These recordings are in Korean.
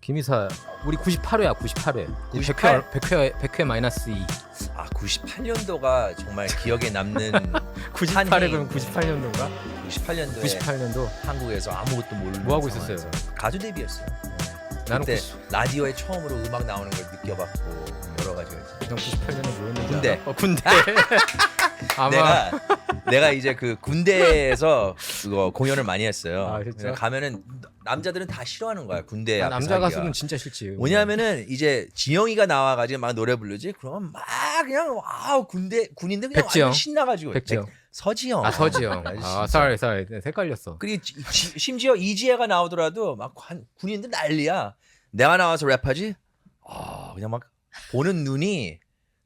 김이사 우리 98회야 98회. 98? 100회 마이너스 2. 아 98년도가 정말 기억에 남는 98회 그럼 98년도인가? 98년도에 98년도 한국에서 아무것도 모르는 뭐 하고 상황에서 있었어요? 가수 데뷔였어요. 나는 그때 라디오에 처음으로 음악 나오는 걸 느껴봤고 여러 가지가 있어요. 98년에 뭐였는지 군대. 알아? 군대. 아마 내가 이제 그 군대에서 그거 공연을 많이 했어요. 아, 진짜? 가면은 남자들은 다 싫어하는 거야 군대 앞에서 남자 하기가. 가수는 진짜 싫지. 뭐냐면은 이제 지영이가 나와가지고 막 노래 부르지. 그러면 막 그냥 와우 군대 군인들 그냥 백지영? 완전 신나가지고. 백지영. 서지영. 아 서지영. 아 sorry 헷갈렸어. 그리고 심지어 이지혜가 나오더라도 막 군인들 난리야. 내가 나와서 랩하지. 그냥 막 보는 눈이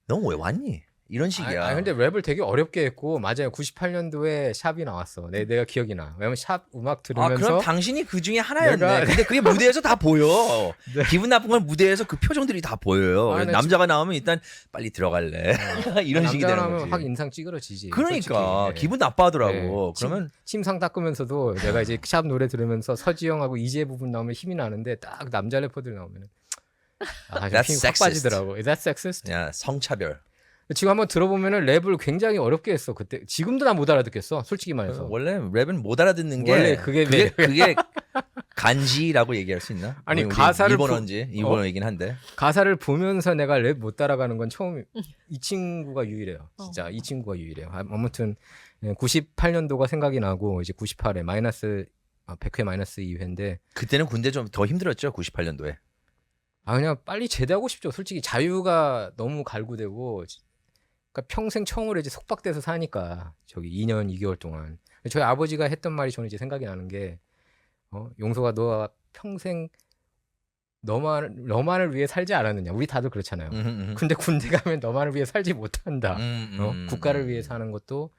너 왜 왔니? 이런 식이야. 아 근데 랩을 되게 어렵게 했고 맞아요. 98년도에 샵이 나왔어. 내가 기억이 나. 왜냐면 샵 음악 들으면서 그럼 당신이 그 중에 하나였네. 내가- 근데 그게 무대에서 다 보여. 네. 기분 나쁜 건 무대에서 그 표정들이 다 보여요. 아, 네, 남자가 나오면 일단 빨리 들어갈래. 이런 식이 남자가 되는 나오면 거지. 확 인상 찌그러지지. 그러니까 솔직히. 네. 기분 나빠하더라고. 네. 그러면 침상 닦으면서도 내가 이제 샵 노래 들으면서 서지영하고 이재 부분 나오면 힘이 나는데 딱 남자 래퍼들 나오면은 좀 That's 힘이 확 sexist. 빠지더라고. That's sexist. 야 성차별. 지금 한번 들어보면은 랩을 굉장히 어렵게 했어. 그때 지금도 나 못 알아듣겠어. 솔직히 말해서. 원래 랩은 못 알아듣는 게 원래 그게 그게 간지라고 얘기할 수 있나? 아니, 우리 가사를 일본어인지 일본어이긴 한데. 가사를 보면서 내가 랩 못 따라가는 건 처음. 이 친구가 유일해요. 진짜 이 친구가 유일해요. 아무튼 98년도가 생각이 나고 이제 98회 마이너스 100회 마이너스 2회인데 그때는 군대 좀 더 힘들었죠. 98년도에. 그냥 빨리 제대하고 싶죠. 솔직히 자유가 너무 갈구되고 그러니까 평생 처음으로 이제 속박돼서 사니까 저기 2년 2개월 동안 저희 아버지가 했던 말이 저는 이제 생각이 나는 게 용서가 너가 평생 너만을 위해 살지 않았느냐. 우리 다들 그렇잖아요. 근데 군대 가면 너만을 위해 살지 못한다. 국가를 위해 사는 것도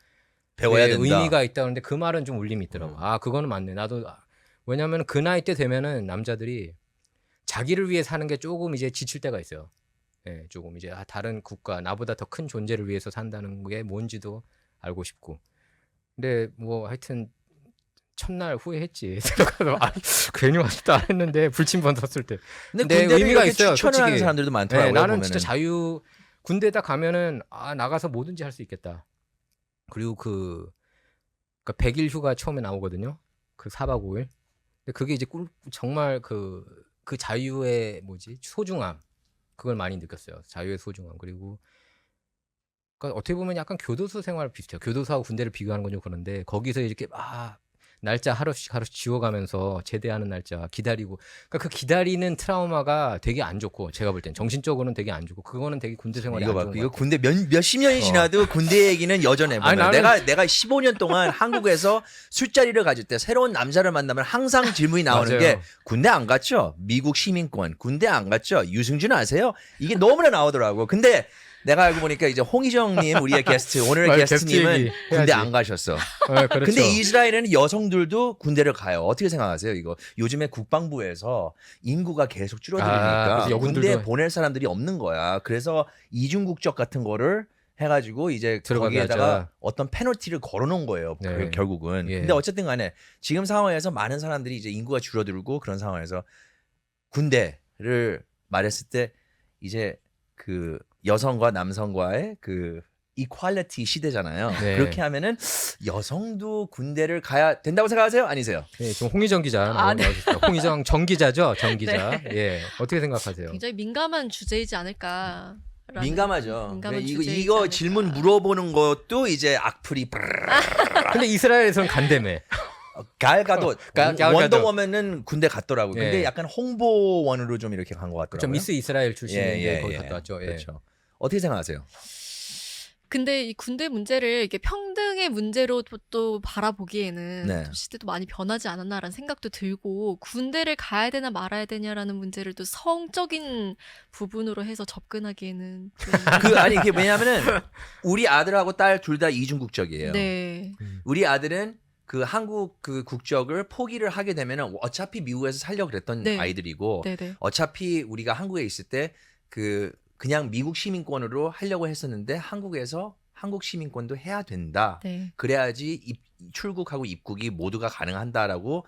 배워야 된다. 의미가 있다는데 그 말은 좀 울림이 있더라고. 그거는 맞네. 나도 왜냐면 그 나이 때 되면은 남자들이 자기를 위해 사는 게 조금 이제 지칠 때가 있어요. 예, 조금 이제 다른 국가 나보다 더 큰 존재를 위해서 산다는 게 뭔지도 알고 싶고. 근데 뭐 하여튼 첫날 후회했지. 생각하면 괜히 왔다 안 했는데 불침번 섰을 때. 근데 근데 군대를 의미가 이렇게 있어요, 추천을 하는 솔직히. 사람들도 많더라고요. 나는 보면은. 진짜 자유 군대에다 가면은 나가서 뭐든지 할 수 있겠다. 그리고 그러니까 100일 휴가 처음에 나오거든요. 그 4박 5일. 근데 그게 이제 정말 그 자유의 소중함 그걸 많이 느꼈어요. 자유의 소중함. 그리고 그러니까 어떻게 보면 약간 교도소 생활 비슷해요. 교도소하고 군대를 비교하는 건 좀 그런데 거기서 이렇게 날짜 하루씩 지워가면서 제대하는 날짜 기다리고 그러니까 그 기다리는 트라우마가 되게 안 좋고 제가 볼 땐 정신적으로는 되게 안 좋고 그거는 되게 군대 생활이 이거 안 봐. 좋은 것 이거 같아요. 군대 몇십 년이 지나도 군대 얘기는 여전해. 아니, 보면. 나는- 내가 15년 동안 한국에서 술자리를 가질 때 새로운 남자를 만나면 항상 질문이 나오는 맞아요. 게 군대 안 갔죠? 미국 시민권. 군대 안 갔죠? 유승준 아세요? 이게 너무나 나오더라고. 근데 내가 알고 보니까 이제 홍희정님 우리의 게스트 오늘의 맞아, 게스트님은 게스트 얘기 군대 해야지. 안 가셨어. 네, 그렇죠. 근데 이스라엘에는 여성들도 군대를 가요. 어떻게 생각하세요? 이거 요즘에 국방부에서 인구가 계속 줄어들으니까 그래서 여군들도- 군대 보낼 사람들이 없는 거야. 그래서 이중국적 같은 거를 해가지고 이제 들어가게 거기에다가 하자. 어떤 페널티를 걸어놓은 거예요. 네. 결국은. 예. 근데 어쨌든 간에 지금 상황에서 많은 사람들이 이제 인구가 줄어들고 그런 상황에서 군대를 말했을 때 이제 그 여성과 남성과의 그 이퀄리티 시대잖아요. 네. 그렇게 하면은 여성도 군대를 가야 된다고 생각하세요? 아니세요? 네, 좀 홍희정 기자 나오셨습니다. 홍희정 정 기자죠, 정 기자. 예, 어떻게 생각하세요? 굉장히 민감한 주제이지 않을까. 민감하죠. 민감한 이거 주제이지 이거 않을까. 질문 물어보는 것도 이제 악플이 근데 이스라엘에서는 간대매. 갈가도 갈가도. 원더워맨은 군대 갔더라고. 요 예. 근데 약간 홍보원으로 좀 이렇게 간 것 같더라고요. 좀 미스 이스라엘 출신인데 예, 거기 예. 갔다 왔죠. 예. 그렇죠. 어떻게 생각하세요? 근데 이 군대 문제를 이게 평등의 문제로 또 바라보기에는 네. 좀 시대도 많이 변하지 않았나라는 생각도 들고 군대를 가야 되나 말아야 되냐라는 문제를 또 성적인 부분으로 해서 접근하기에는 좀 이게 왜냐하면은 우리 아들하고 딸 둘 다 이중국적이에요. 네. 우리 아들은 그 한국 그 국적을 포기를 하게 되면은 어차피 미국에서 살려고 그랬던 네. 아이들이고 네네. 어차피 우리가 한국에 있을 때 그냥 미국 시민권으로 하려고 했었는데 한국에서 한국 시민권도 해야 된다. 네. 그래야지 출국하고 입국이 모두가 가능한다라고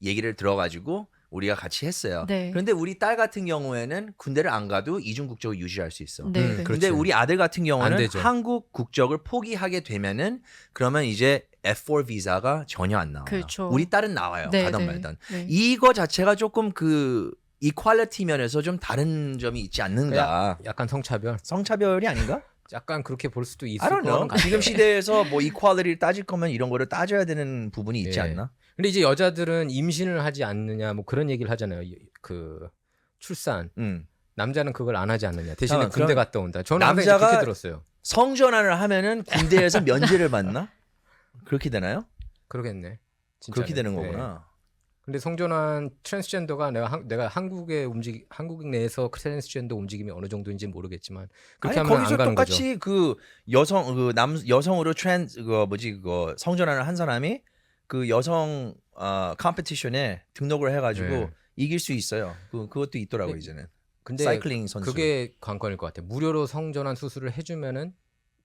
얘기를 들어가지고 우리가 같이 했어요. 네. 그런데 우리 딸 같은 경우에는 군대를 안 가도 이중 국적을 유지할 수 있어. 네, 네. 근데 그렇지. 우리 아들 같은 안 경우는 되죠. 한국 국적을 포기하게 되면은 그러면 이제 F4 비자가 전혀 안 나와요. 그렇죠. 우리 딸은 나와요. 네, 가던 네. 말던. 네. 이거 자체가 조금 그 이퀄리티 면에서 좀 다른 점이 있지 않는가. 약간 성차별. 성차별이 아닌가? 약간 그렇게 볼 수도 있을 I don't 거는 know. 같아요. 지금 시대에서 뭐 이퀄리티를 따질 거면 이런 거를 따져야 되는 부분이 있지 예. 않나? 근데 이제 여자들은 임신을 하지 않느냐 뭐 그런 얘기를 하잖아요. 그 출산. 남자는 그걸 안 하지 않느냐. 대신에 잠깐만, 군대 그럼 갔다 온다. 저는 항상 남자가 그렇게 들었어요. 성전환을 하면은 군대에서 면제를 받나? 그렇게 되나요? 그러겠네. 진짜는. 그렇게 되는 네. 거구나. 근데 성전환 트랜스젠더가 내가 한국 내에서 트랜스젠더 움직임이 어느 정도인지 모르겠지만 그렇게 아니 하면 거기서 안 가는 거죠. 똑같이 그 여성으로 그거 성전환을 한 사람이 그 여성 컴피티션에 등록을 해가지고 네. 이길 수 있어요. 그것도 있더라고 네. 이제는. 근데 사이클링 선수. 그게 관건일 것 같아요. 무료로 성전환 수술을 해주면은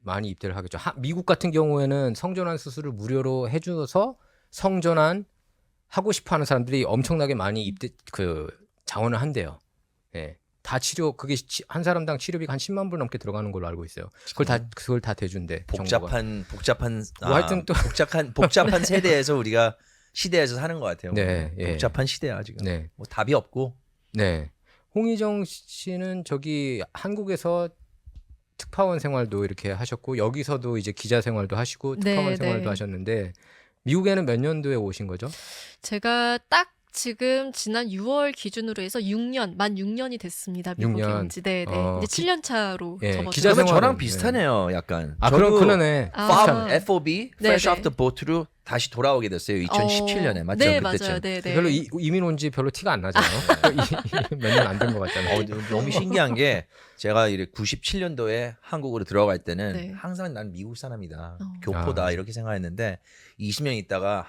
많이 입대를 하겠죠. 미국 같은 경우에는 성전환 수술을 무료로 해줘서 성전환 하고 싶어하는 사람들이 엄청나게 많이 입대 자원을 한대요. 예, 다 그게 한 사람당 치료비가 한 10만 불 넘게 들어가는 걸로 알고 있어요. 그걸 다 대준대. 정부가. 복잡한 뭐 하여튼 또 복잡한 세대에서 우리가 시대에서 사는 것 같아요. 네, 예. 복잡한 시대야 지금. 네, 뭐 답이 없고. 네. 홍희정 씨는 저기 한국에서 특파원 생활도 이렇게 하셨고 여기서도 이제 기자 생활도 하시고 특파원 네, 생활도 네. 하셨는데 미국에는 몇 년도에 오신 거죠? 제가 딱 지금 지난 6월 기준으로 해서 만 6년이 됐습니다. 미국에 6년. 온 지. 네, 네. 어, 이제 7년 차로 예, 접어들어요. 기자 그러면 생활은, 저랑 비슷하네요, 약간. 아 저도 그러네. 아. FOB, 네, Fresh 네. Off the Boat로 다시 돌아오게 됐어요. 2017년에 맞죠? 네, 그때쯤. 맞아요. 네, 네. 별로 이민 온 지 별로 티가 안 나잖아요. 몇 년 안 된 것 같잖아요. 너무 신기한 게 제가 97년도에 한국으로 들어갈 때는 네. 항상 난 미국 사람이다. 어. 교포다 아. 이렇게 생각했는데 20년 있다가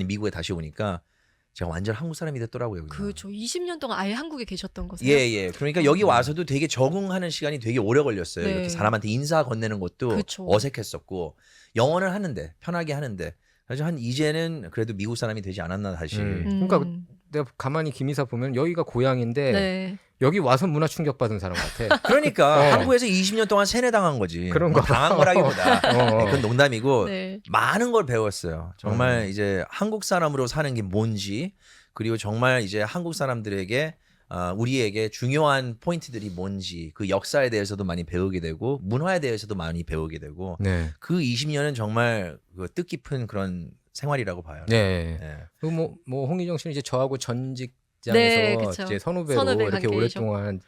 미국에 다시 오니까 제가 완전 한국 사람이 됐더라고요. 그냥. 그렇죠. 20년 동안 아예 한국에 계셨던 거세요? 예. 그러니까 여기 와서도 되게 적응하는 시간이 되게 오래 걸렸어요. 네. 이렇게 사람한테 인사 건네는 것도 그쵸. 어색했었고 영어는 하는데 편하게 하는데 그래서 이제는 그래도 미국 사람이 되지 않았나 다시. 그러니까 내가 가만히 김이사 보면 여기가 고향인데 네. 여기 와서 문화 충격 받은 사람 같아. 그러니까 어. 한국에서 20년 동안 세뇌당한 거지. 그런 뭐 거. 당한 거라기보다 어. 네, 그건 농담이고 네. 많은 걸 배웠어요. 정말 이제 한국 사람으로 사는 게 뭔지 그리고 정말 이제 한국 사람들에게 우리에게 중요한 포인트들이 뭔지 그 역사에 대해서도 많이 배우게 되고 문화에 대해서도 많이 배우게 되고 네. 그 20년은 정말 그 뜻깊은 그런 생활이라고 봐요. 네. 네. 그리고 뭐 홍희정 씨는 이제 저하고 전 직장에서 네, 그쵸. 이제 선후배로 선후배 이렇게 관계이셨고. 오랫동안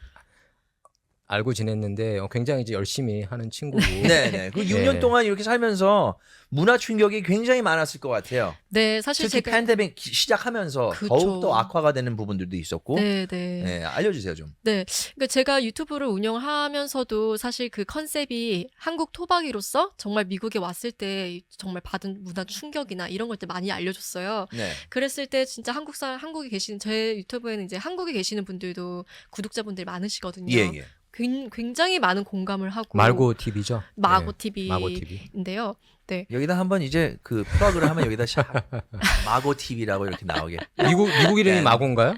알고 지냈는데 굉장히 이제 열심히 하는 친구고. 네네. 그 6년 네. 동안 이렇게 살면서 문화 충격이 굉장히 많았을 것 같아요. 네, 사실 특히 제가 팬데믹 시작하면서 그쵸. 더욱더 악화가 되는 부분들도 있었고. 네, 네. 네, 알려주세요 좀. 네. 그러니까 제가 유튜브를 운영하면서도 사실 그 컨셉이 한국 토박이로서 정말 미국에 왔을 때 정말 받은 문화 충격이나 이런 것들 많이 알려줬어요. 네. 그랬을 때 진짜 한국에 계신 제 유튜브에는 이제 한국에 계시는 분들도 구독자분들이 많으시거든요. 예. 굉장히 많은 공감을 하고 말고 TV죠. 마고 마고 TV. TV인데요. 네. 여기다 한번 이제 그 플러그를 하면 여기다 마고 TV라고 이렇게 나오게. 미국 이름이 네. 마고인가요?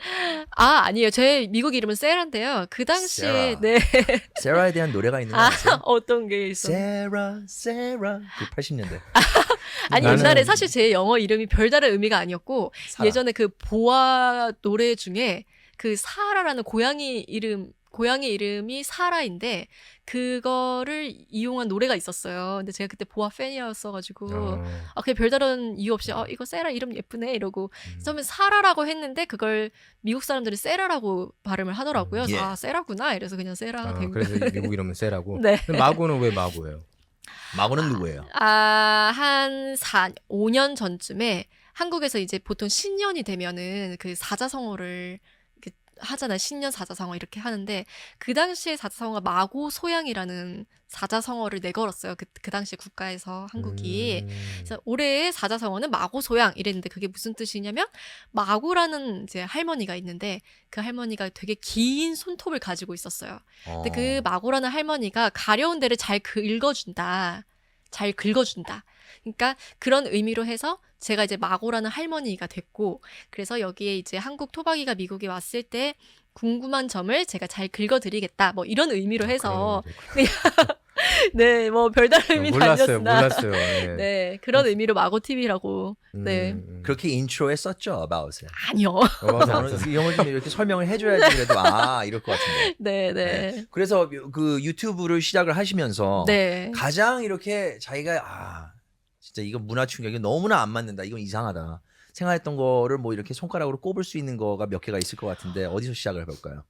아니에요. 제 미국 이름은 세라인데요. 그 당시에 세라. 네. 세라에 대한 노래가 있는 거 아세요? 어떤 게 있어요? 세라. 그 80년대. 아니 나는- 옛날에 사실 제 영어 이름이 별다른 의미가 아니었고 사라. 예전에 그 보아 노래 중에 그 사라라는 고양이 이름이 사라인데 그거를 이용한 노래가 있었어요. 근데 제가 그때 보아 팬이었어가지고 그냥 별다른 이유 없이 이거 세라 이름 예쁘네 이러고 처음에 사라라고 했는데 그걸 미국 사람들이 세라라고 발음을 하더라고요. 그래서 예. 세라구나 이래서 그냥 세라 된 그래서 거예요. 미국 이름은 세라고. 네. 근데 마고는 왜 마고예요? 마고는 누구예요? 한 5년 전쯤에 한국에서 이제 보통 신년이 되면은 그 사자성어를 이렇게 하잖아요. 신년 사자성어 이렇게 하는데 그 당시에 사자성어가 마고소양이라는 사자성어를 내걸었어요. 그 당시에 국가에서 한국이. 그래서 올해의 사자성어는 마고소양 이랬는데 그게 무슨 뜻이냐면 마고라는 이제 할머니가 있는데 그 할머니가 되게 긴 손톱을 가지고 있었어요. 근데 그 마고라는 할머니가 가려운 데를 잘 읽어준다. 잘 긁어준다. 그러니까 그런 의미로 해서 제가 이제 마고라는 할머니가 됐고, 그래서 여기에 이제 한국 토박이가 미국에 왔을 때 궁금한 점을 제가 잘 긁어드리겠다. 뭐 이런 의미로 해서 네, 뭐 별다른 의미는 아니었으나 몰랐어요. 네. 네, 그런 의미로 마고 TV라고. 네. 그렇게 인트로에 썼죠, About에. 아니요. 저는 이 형을 좀 이렇게 설명을 해줘야지 그래도 이럴 것 같은데. 네, 네. 그래서 그 유튜브를 시작을 하시면서 네. 가장 이렇게 자기가 진짜 이거 문화 충격이 너무나 안 맞는다. 이건 이상하다. 생각했던 거를 뭐 이렇게 손가락으로 꼽을 수 있는 거가 몇 개가 있을 것 같은데 어디서 시작을 해볼까요?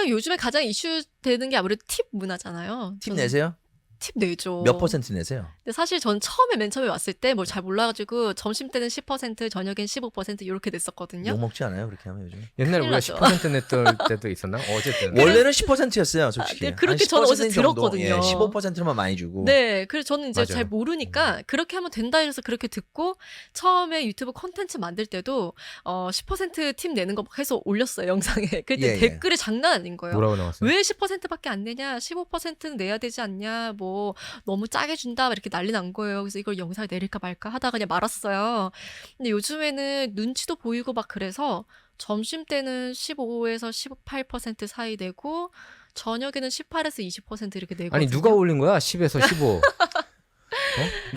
요즘에 가장 이슈 되는 게 아무래도 팁 문화잖아요. 팁 저는 내세요? 팁 내죠. 몇 퍼센트 내세요? 근데 사실 전 맨 처음에 왔을 때 뭘 잘 몰라가지고 점심 때는 10%, 저녁엔 15% 이렇게 냈었거든요. 욕 먹지 않아요? 그렇게 하면 요즘? 옛날에 우리가 나죠. 10% 냈던 때도 있었나? 어쨌든. 원래는 10%였어요, 솔직히. 네, 그렇게 한 저는 어디서 10% 정도, 들었거든요. 예, 15%만 많이 주고. 네, 그래서 저는 이제 맞아요. 잘 모르니까 그렇게 하면 된다 해서 그렇게 듣고 처음에 유튜브 콘텐츠 만들 때도 10%팁 내는 거 해서 올렸어요, 영상에. 그때 예, 예. 댓글이 장난 아닌 거예요. 뭐라고 나왔어요? 왜 10%밖에 안 내냐? 15%는 내야 되지 않냐? 뭐 너무 짜게 준다? 이렇게 난리 난 거예요. 그래서 이걸 영상에 내릴까 말까 하다가 그냥 말았어요. 근데 요즘에는 눈치도 보이고 막 그래서 점심 때는 15에서 18% 사이 내고 저녁에는 18에서 20% 이렇게 내고. 아니 누가 올린 거야? 10에서 15.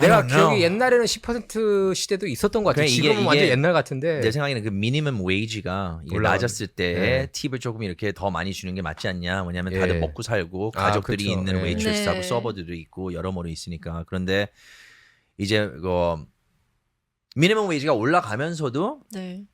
내가 I don't know. 기억이 옛날에는 10% 시대도 있었던 것 같아. 그래, 지금은 완전 옛날 같은데. 내 생각에는 그 미니멈 웨이지가 이게 올라가는- 낮았을 때 네. 팁을 조금 이렇게 더 많이 주는 게 맞지 않냐. 왜냐면 예. 다들 먹고 살고 가족들이 그쵸. 있는 예. 웨이트리스하고 네. 서버들도 있고 여러모로 있으니까. 그런데 이제 미니멈 웨이지가 올라가면서도 네.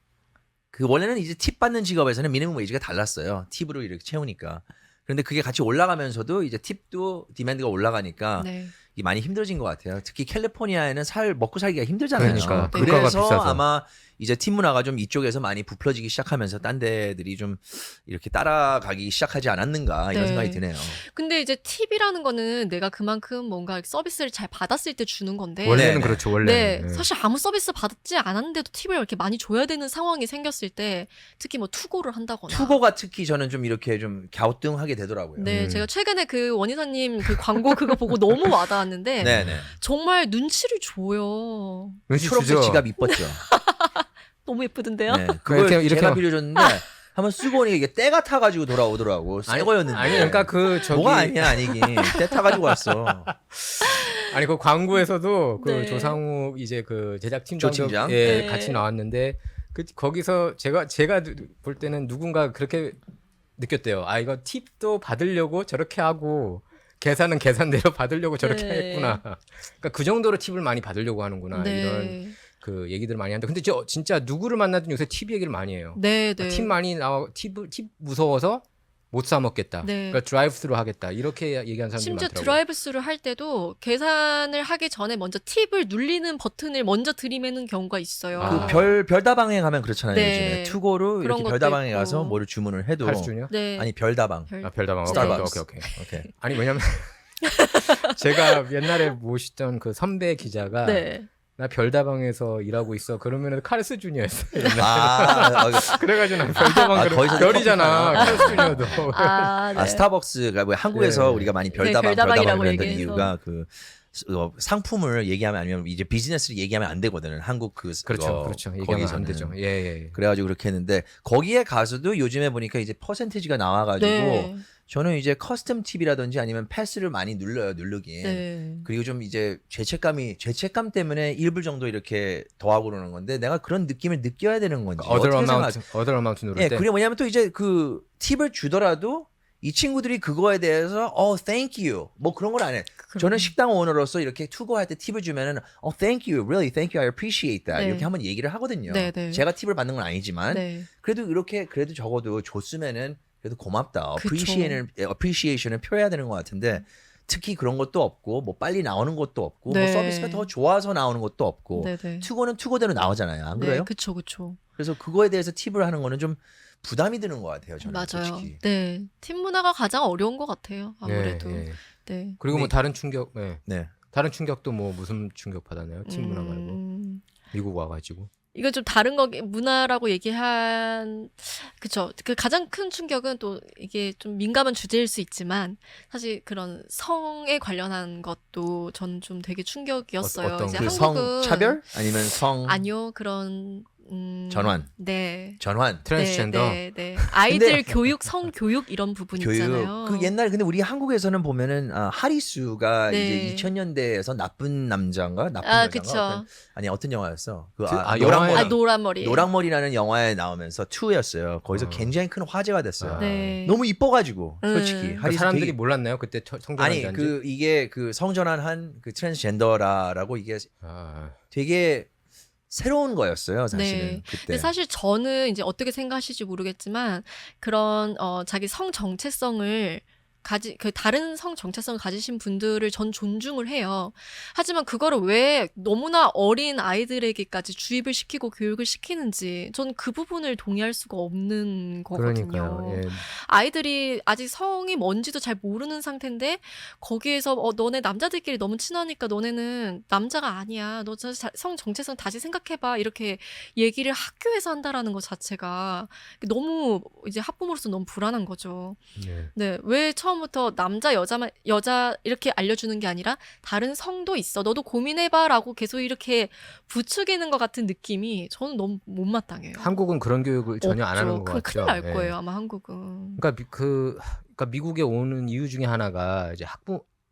그 원래는 이제 팁 받는 직업에서는 미니멈 웨이지가 달랐어요. 팁으로 이렇게 채우니까. 그런데 그게 같이 올라가면서도 이제 팁도 디맨드가 올라가니까 네. 이게 많이 힘들어진 것 같아요. 특히 캘리포니아에는 먹고 살기가 힘들잖아요. 그러니까 네. 물가가 그래서 비싸서. 아마 이제 팀 문화가 좀 이쪽에서 많이 부풀어지기 시작하면서 딴 데들이 좀 이렇게 따라가기 시작하지 않았는가 이런 네. 생각이 드네요. 근데 이제 팁이라는 거는 내가 그만큼 뭔가 서비스를 잘 받았을 때 주는 건데. 원래는 네. 그렇죠. 네, 원래는. 네. 사실 아무 서비스 받지 않았는데도 팁을 이렇게 많이 줘야 되는 상황이 생겼을 때 특히 뭐 투고를 한다거나. 투고가 특히 저는 좀 이렇게 좀 갸우뚱하게 되더라고요. 네, 제가 최근에 그 원희사님 그 광고 그거 보고 너무 와닿았는데 네네. 정말 눈치를 줘요. 눈치 초록색 주죠. 지갑 이뻤죠. 너무 예쁘던데요? 네. 그걸 이렇게 제가 막- 빌려줬는데 한번 쓰고 오니 이게 때가 타가지고 돌아오더라고. 새 거였는데. 아니 그러니까 그 저기 뭐가 아니야 아니긴. 때 타가지고 왔어. 아니 그 광고에서도 그 네. 조상욱 이제 그 제작팀장도 조팀장? 예, 네. 같이 나왔는데 거기서 제가 볼 때는 누군가 그렇게 느꼈대요. 이거 팁도 받으려고 저렇게 하고 계산은 계산대로 받으려고 저렇게 네. 했구나. 그러니까 그 정도로 팁을 많이 받으려고 하는구나 이런 그 얘기들을 많이 하는데 근데 진짜 누구를 만나든 요새 팁 얘기를 많이 해요. 네, 네. 팁 많이 팁 무서워서 못 사 먹겠다. 네. 그러니까 드라이브스루 하겠다. 이렇게 얘기하는 사람들이 심지어 많더라고요. 드라이브스루 할 때도 계산을 하기 전에 먼저 팁을 눌리는 버튼을 먼저 들이매는 경우가 있어요. 아. 그 별다방에 가면 그렇잖아요. 네. 요즘에 투고로 그런 이렇게 것도 별다방에 있고. 가서 뭐를 주문을 해도 할수준이요? 네. 아니 별다방. 별다방. 스타벅스. 오케이. 오케이. 아니 왜냐면 제가 옛날에 모시던 그 선배 기자가 네. 나 별다방에서 일하고 있어. 그러면은 카르스 주니어였어요. 그래가지고 난 별다방 거기서 별이잖아. 커피나. 카르스 주니어도. 아, 네. 스타벅스가 뭐 한국에서 네. 우리가 많이 네, 별다방이라고 별다방이라고 그랬던 얘기해서. 이유가 그 상품을 얘기하면 아니면 이제 비즈니스를 얘기하면 안 되거든요. 한국 그렇죠. 얘기하면 안 거기서는. 되죠. 예. 그래가지고 그렇게 했는데 거기에 가서도 요즘에 보니까 이제 퍼센티지가 나와가지고 네. 저는 이제 커스텀 팁이라든지 아니면 패스를 많이 눌러요. 누르긴. 네. 그리고 좀 이제 죄책감 때문에 1불 정도 이렇게 더하고 그러는 건데 내가 그런 느낌을 느껴야 되는 건지 other 어떻게 amount 누를 예, 때. 그리고 뭐냐면 또 이제 그 팁을 주더라도 이 친구들이 그거에 대해서 thank you 뭐 그런 걸 안 해. 저는 식당 오너로서 이렇게 투고할 때 팁을 주면은 thank you, really thank you, I appreciate that 네. 이렇게 한번 얘기를 하거든요. 네, 네. 제가 팁을 받는 건 아니지만 네. 그래도 적어도 줬으면은 그래도 고맙다. 그쵸. appreciation을 표해야 되는 것 같은데 특히 그런 것도 없고 뭐 빨리 나오는 것도 없고 네. 뭐 서비스가 더 좋아서 나오는 것도 없고 네, 네. 투고는 투고대로 나오잖아요. 안 그래요? 네, 그쵸. 그래서 그거에 대해서 팁을 하는 거는 좀 부담이 드는 것 같아요. 저는 맞아요. 솔직히. 네. 팀 문화가 가장 어려운 것 같아요. 아무래도. 예. 네. 그리고 뭐 네. 다른 충격. 예. 네. 다른 충격도 뭐 무슨 충격 받았나요? 팀 문화 말고 음, 미국 와가지고. 이건 좀 다른 거 문화라고 얘기한 그쵸. 그 가장 큰 충격은 또 이게 좀 민감한 주제일 수 있지만 사실 그런 성에 관련한 것도 전 좀 되게 충격이었어요. 어떤 이제 그 한국은 성차별 아니면 성 아니요 그런 전환. 네. 전환 트랜스젠더. 네. 아이들 교육, 성교육 이런 부분 교육 있잖아요. 그 옛날 근데 우리 한국에서는 보면은 하리수가 네. 이제 2000년대에서 나쁜 남자인가 나쁜 아, 여자인가 그쵸. 어떤 영화였어 그 영화에- 노랑머리 노란 머리. 노랑머리라는 영화에 나오면서 2였어요. 거기서 어. 굉장히 큰 화제가 됐어요. 아. 네. 너무 이뻐가지고 솔직히 음. 그러니까 하리수 사람들이 되게 몰랐나요 그때 성전환자인지? 아니 그 이게 그 성전환한 그 트랜스젠더라고 이게 아, 되게 새로운 거였어요 사실은 네. 그때. 근데 사실 저는 이제 어떻게 생각하실지 모르겠지만 그런 자기 성 정체성을 그 다른 성 정체성을 가지신 분들을 전 존중을 해요. 하지만 그거를 왜 너무나 어린 아이들에게까지 주입을 시키고 교육을 시키는지 전 그 부분을 동의할 수가 없는 거거든요. 그러니까요. 예. 아이들이 아직 성이 뭔지도 잘 모르는 상태인데 거기에서 너네 남자들끼리 너무 친하니까 너네는 남자가 아니야. 너 성 정체성 다시 생각해봐. 이렇게 얘기를 학교에서 한다라는 것 자체가 너무 이제 학부모로서 너무 불안한 거죠. 예. 네, 왜 처음부터 남자 여자 이렇게 알려주는 게 아니라 다른 성도 있어. 너도 고민해봐라고 계속 이렇게 부추기는 것 같은 느낌이 저는 너무 못마땅해요. 한국은 그런 교육을 전혀 안 하는 것 그럼 같죠. 큰일 날 예. 거예요, 아마 한국은. 그러니까 미국에 오는 이유 중에 하나가 이제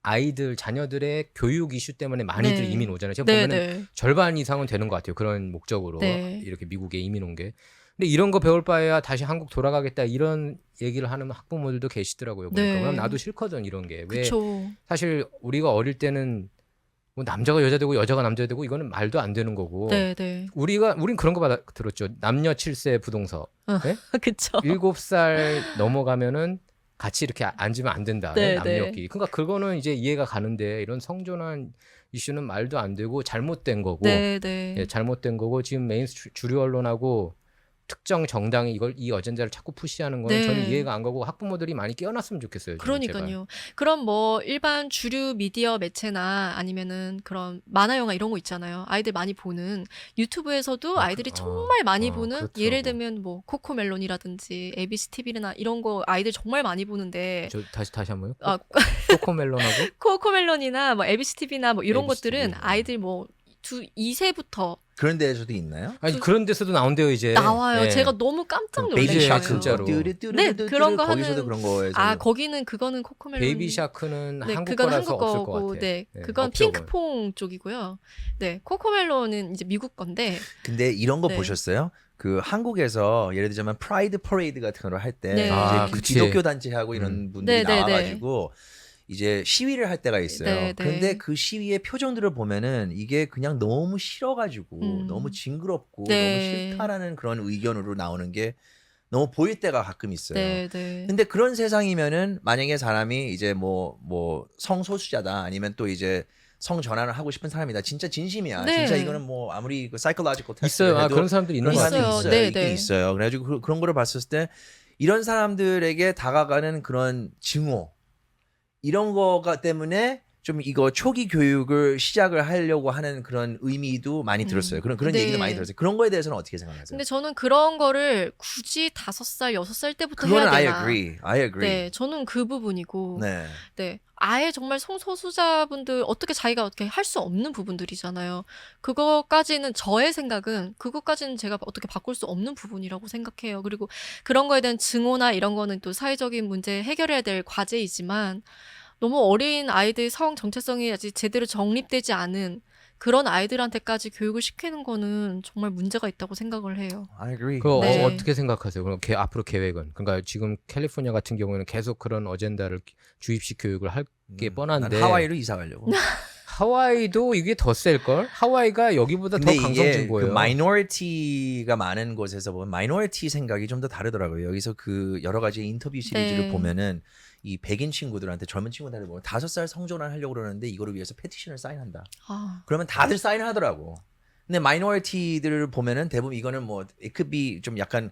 아이들 자녀들의 교육 이슈 때문에 많이들 네. 이민 오잖아요. 제가 네, 보면은 네. 절반 이상은 되는 것 같아요. 그런 목적으로 네. 이렇게 미국에 이민 온 게. 근데 이런 거 배울 바에야 다시 한국 돌아가겠다 이런 얘기를 하는 학부모들도 계시더라고요. 보니까. 네. 그럼 나도 싫거든 이런 게. 왜 그쵸. 사실 우리가 어릴 때는 뭐 남자가 여자 되고 여자가 남자 되고 이거는 말도 안 되는 거고. 네, 네. 우린 그런 거 들었죠. 남녀 7세 부동서. 네? 그쵸. 7살 넘어가면은 같이 이렇게 앉으면 안 된다. 네, 남녀끼리. 그러니까 그거는 이제 이해가 가는데 이런 성전환 이슈는 말도 안 되고 잘못된 거고. 네, 네. 예, 잘못된 거고 지금 주류 언론하고 특정 정당이 이 어젠다를 자꾸 푸시하는 거는 네. 저는 이해가 안 가고 학부모들이 많이 깨어났으면 좋겠어요. 저는 제발. 그러니까요. 그럼 뭐 일반 주류 미디어 매체나 아니면은 그런 만화 영화 이런 거 있잖아요. 아이들 많이 보는 유튜브에서도 아이들이 정말 많이 보는 그렇더라고. 예를 들면 뭐 코코멜론이라든지 ABC TV나 이런 거 아이들 정말 많이 보는데 저 다시 한번요. 아, 코코멜론하고 코코멜론이나 뭐 ABC TV나 뭐 이런 ABC TV, 것들은 아이들 뭐 2세부터 그런 데에서도 있나요? 아니 그런 데서도 나온대요 이제. 나와요. 예. 제가 너무 깜짝 베이비 놀랐어요. 샤크 진짜로. 네, 그런 거 거기서도 하는 그런 거에서 아, 그거는 코코멜론 베이비 샤크는 네, 한국 그건 거라서 한국 없을 것 거고, 같아. 네, 네, 그건 없죠, 핑크퐁 쪽이고요. 네, 코코멜론은 이제 미국 건데, 근데 이런 거 네. 보셨어요? 그 한국에서 예를 들자면 프라이드 퍼레이드 같은 걸 할 때 네. 아, 이제 그 그치. 기독교 단체하고 이런 분들이 네, 네, 나와가지고 이제 시위를 할 때가 있어요. 네, 네. 근데 그 시위의 표정들을 보면은 이게 그냥 너무 싫어가지고 너무 징그럽고 네. 너무 싫다라는 그런 의견으로 나오는 게 너무 보일 때가 가끔 있어요. 네, 네, 근데 그런 세상이면은 만약에 사람이 이제 뭐 성소수자다 아니면 또 이제 성 전환을 하고 싶은 사람이다. 진짜 진심이야. 네. 진짜 이거는 뭐 아무리 그 사이콜로지컬 있어요. 테스트를 해도 그런 사람들이 있는 그런 것 사람들이 같아요. 있어요. 있어요. 네, 있긴 네. 있어요. 그래가지고 그런 거를 봤을 때 이런 사람들에게 다가가는 그런 증오 이런 거가 때문에 좀 이거 초기 교육을 시작을 하려고 하는 그런 의미도 많이 들었어요. 그런 네. 얘기도 많이 들었어요. 그런 거에 대해서는 어떻게 생각하세요? 근데 저는 그런 거를 굳이 5살, 6살 때부터 그거는 해야 I 되나? agree. I agree. 네, 저는 그 부분이고, 네. 네, 아예 정말 성소수자분들 자기가 어떻게 할 수 없는 부분들이잖아요. 그거까지는 저의 생각은 그것까지는 제가 어떻게 바꿀 수 없는 부분이라고 생각해요. 그리고 그런 거에 대한 증오나 이런 거는 또 사회적인 문제 해결해야 될 과제이지만 너무 어린 아이들 성 정체성이 아직 제대로 정립되지 않은 그런 아이들한테까지 교육을 시키는 거는 정말 문제가 있다고 생각을 해요. I agree. 그거 네. 어떻게 생각하세요? 그럼 앞으로 계획은? 그러니까 지금 캘리포니아 같은 경우에는 계속 그런 어젠다를 주입식 교육을 할 게 뻔한데 난 하와이로 이사 가려고. 하와이도 이게 더 셀걸? 하와이가 여기보다 더 근데 이게 강성진보예요. 그 마이너리티가 많은 곳에서 보면 마이너리티 생각이 좀 더 다르더라고요. 여기서 그 여러 가지 인터뷰 시리즈를 네. 보면은 이 백인 친구들한테 젊은 친구들한테 보면 5살 성전환 하려고 그러는데 이거를 위해서 페티션을 사인한다. 아, 그러면 다들 사인을 하더라고. 근데 마이너리티들을 보면은 대부분 이거는 뭐 it could be 좀 약간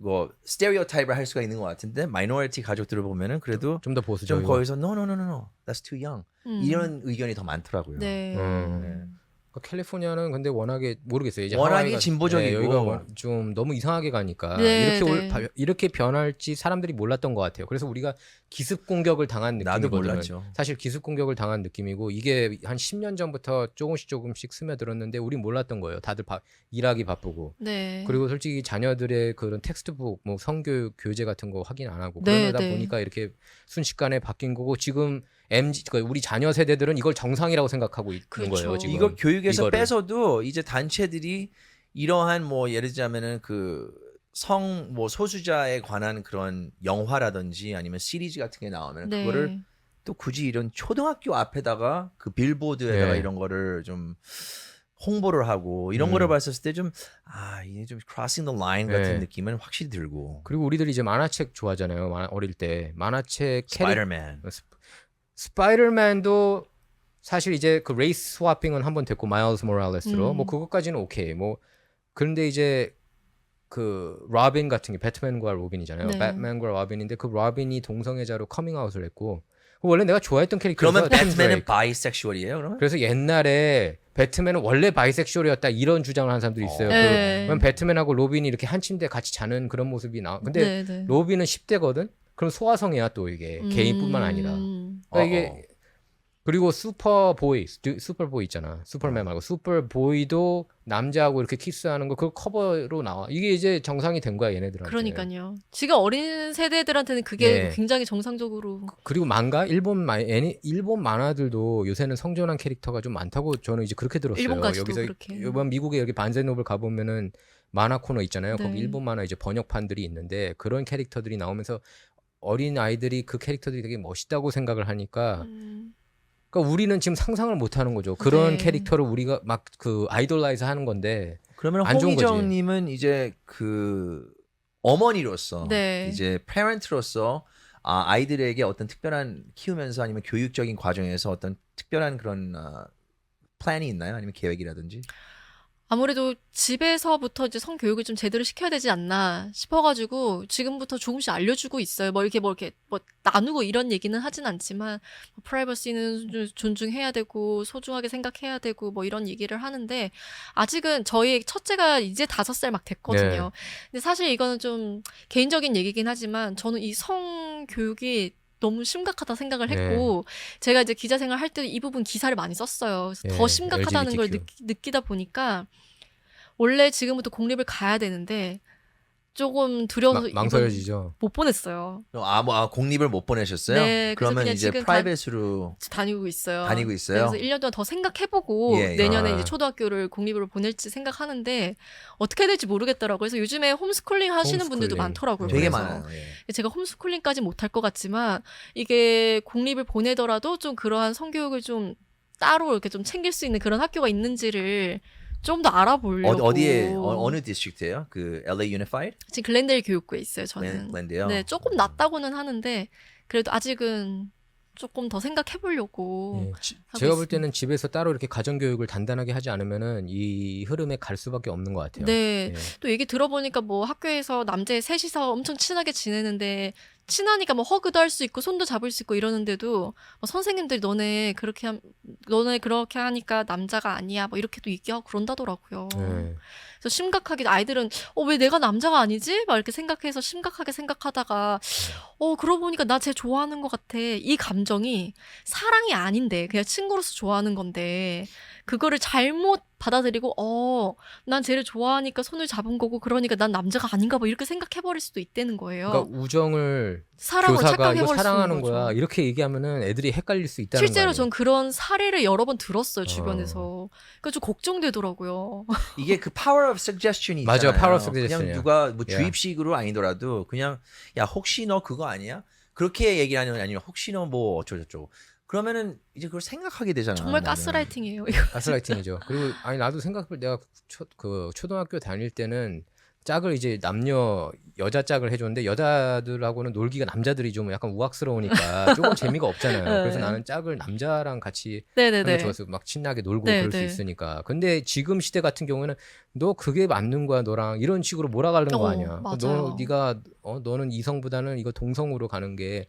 뭐 스테레오타입을 할 수가 있는 것 같은데 마이너리티 가족들을 보면은 그래도 좀 더 보수적이고. 좀 거기서 no, that's too young 음. 이런 의견이 더 많더라고요. 네. 네. 캘리포니아는 근데 워낙에 모르겠어요. 이제 워낙에 하와이가, 진보적이고. 여기가 좀 너무 이상하게 가니까 네, 이렇게 변할지 사람들이 몰랐던 것 같아요. 그래서 우리가 기습 공격을 당한 나도 느낌이거든요. 몰랐죠. 사실 기습 공격을 당한 느낌이고 이게 한 10년 전부터 조금씩 스며들었는데 우린 몰랐던 거예요. 다들 일하기 바쁘고. 네. 그리고 솔직히 자녀들의 그런 텍스트북, 뭐 성교육 교재 같은 거 확인 안 하고 네, 그러다 네. 보니까 이렇게 순식간에 바뀐 거고 지금 그러니까 우리 자녀 세대들은 이걸 정상이라고 생각하고 있는 그렇죠. 거예요. 지금 이거 교육에서 이거를. 뺏어도 이제 단체들이 이러한 뭐 예를 들자면은 그 성 뭐 소수자에 관한 그런 영화라든지 아니면 시리즈 같은 게 나오면 네. 그거를 또 굳이 이런 초등학교 앞에다가 그 빌보드에다가 네. 이런 거를 좀 홍보를 하고 이런 거를 봤을 때 좀 이게 좀 crossing the line 같은 네. 느낌은 확실히 들고. 그리고 우리들이 이제 만화책 좋아하잖아요. 어릴 때 만화책 스파이더맨. 스파이더맨도 사실 이제 그 레이스 스와핑은 한번 됐고 마일스 모랄레스로 음. 뭐 그것까지는 오케이. 뭐 그런데 이제 그 로빈 같은 게 배트맨과 로빈이잖아요. 네. 배트맨과 로빈인데 그 로빈이 동성애자로 커밍아웃을 했고 원래 내가 좋아했던 캐릭터가 그러면 팀 배트맨은 드레이크. 바이섹슈얼이에요, 그러면? 그래서 옛날에 배트맨은 원래 바이섹슈얼이었다 이런 주장을 하는 사람들이 있어요. 네. 그러면 배트맨하고 로빈이 이렇게 한 침대 같이 자는 그런 모습이 나와. 근데 네, 네. 로빈은 10대거든. 그럼 소아성이야 또 이게 개인뿐만 아니라. 그러니까 이게 그리고 슈퍼보이 있잖아. 슈퍼맨 말고 슈퍼보이도 남자하고 이렇게 키스하는 거 그거 커버로 나와. 이게 이제 정상이 된 거야 얘네들한테. 그러니까요. 지금 어린 세대들한테는 그게 네. 굉장히 정상적으로. 그리고 망가 일본 만화들도 요새는 성전환 캐릭터가 좀 많다고 저는 이제 그렇게 들었어요. 일본까지도 여기서 그렇게. 이번 미국에 여기 반제노블 가보면은 만화 코너 있잖아요. 네. 거기 일본 만화 이제 번역판들이 있는데 그런 캐릭터들이 나오면서 어린 아이들이 그 캐릭터들이 되게 멋있다고 생각을 하니까. 그러니까 우리는 지금 상상을 못 하는 거죠. 그런 네. 캐릭터를 우리가 막 그 아이돌라이즈 하는 건데 그러면 안 좋은 거지. 홍희정님은 이제 그 어머니로서 네. 이제 페런트로서 아이들에게 어떤 특별한 키우면서 아니면 교육적인 과정에서 어떤 특별한 그런 플랜이 있나요? 아니면 계획이라든지? 아무래도 집에서부터 이제 성교육을 좀 제대로 시켜야 되지 않나 싶어가지고 지금부터 조금씩 알려주고 있어요. 뭐 이렇게 나누고 이런 얘기는 하진 않지만 프라이버시는 존중해야 되고 소중하게 생각해야 되고 뭐 이런 얘기를 하는데 아직은 저희 첫째가 이제 5살 막 됐거든요. 네. 근데 사실 이거는 좀 개인적인 얘기긴 하지만 저는 이 성교육이 너무 심각하다 생각을 했고 제가 이제 기자 생활 할 때 이 부분 기사를 많이 썼어요. 그래서 더 심각하다는 걸 느끼다 보니까 원래 지금부터 공립을 가야 되는데 조금 두려워서 망설여지죠. 못 보냈어요. 공립을 못 보내셨어요? 네, 그래서 그러면 그냥 이제 지금 프라이빗으로 다니고 있어요. 다니고 있어요? 그래서 1년 동안 더 생각해보고 예, 예. 내년에 아. 이제 초등학교를 공립으로 보낼지 생각하는데 어떻게 해야 될지 모르겠더라고요. 그래서 요즘에 홈스쿨링 하시는 분들도 홈스쿨링. 많더라고요. 되게 그래서. 많아요. 예. 제가 홈스쿨링까지 못할 것 같지만 이게 공립을 보내더라도 좀 그러한 성교육을 좀 따로 이렇게 좀 챙길 수 있는 그런 학교가 있는지를 좀 더 알아보려고. 어디에 어느 디스트릭트예요? 그 LA Unified? 지금 글렌데일 교육구에 있어요. 저는. 글렌데요? 네, 조금 낫다고는 하는데 그래도 아직은 조금 더 생각해 보려고. 예, 제가 볼 때는 집에서 따로 이렇게 가정교육을 단단하게 하지 않으면은 이 흐름에 갈 수밖에 없는 것 같아요. 네. 예. 또 얘기 들어보니까 뭐 학교에서 남자애 셋이서 엄청 친하게 지내는데 친하니까 뭐 허그도 할 수 있고 손도 잡을 수 있고 이러는데도 선생님들이 너네 그렇게 하니까 남자가 아니야 뭐 이렇게도 얘기하고 그런다더라고요. 예. 그래서 심각하게 아이들은 왜 내가 남자가 아니지? 막 이렇게 생각해서 심각하게 생각하다가 그러고 보니까 나 쟤 좋아하는 것 같아. 이 감정이 사랑이 아닌데 그냥 친구로서 좋아하는 건데 그거를 잘못 받아들이고 난 쟤를 좋아하니까 손을 잡은 거고 그러니까 난 남자가 아닌가 봐 이렇게 생각해버릴 수도 있다는 거예요. 그러니까 우정을 사랑으로 교사가 착각해버릴 이거 수 사랑하는 있는 거죠. 거야 이렇게 얘기하면은 애들이 헷갈릴 수 있다는 실제로 거예요. 전 그런 사례를 여러 번 들었어요 주변에서. 그러니까 좀 걱정되더라고요. 이게 그 power of suggestion이 있잖아요. 맞아요, power of suggestion이에요. 그냥 누가 뭐 주입식으로 아니더라도 그냥 야 혹시 너 그거 아니야? 그렇게 얘기하는 게 아니라 혹시 너 뭐 어쩌고저쩌고 그러면은 이제 그걸 생각하게 되잖아. 정말 나는. 가스라이팅이에요. 이거. 가스라이팅이죠. 그리고 나도 생각해 내가 초등학교 다닐 때는 짝을 이제 여자 짝을 해줬는데 여자들하고는 놀기가 남자들이 좀 약간 우악스러우니까 조금 재미가 없잖아요. 그래서 나는 짝을 남자랑 같이 하는 게 좋았어요. 막 신나게 놀고 그럴 수 있으니까. 근데 지금 시대 같은 경우에는 너 그게 맞는 거야 너랑 이런 식으로 몰아가는 거 아니야. 맞아요. 너는 이성보다는 이거 동성으로 가는 게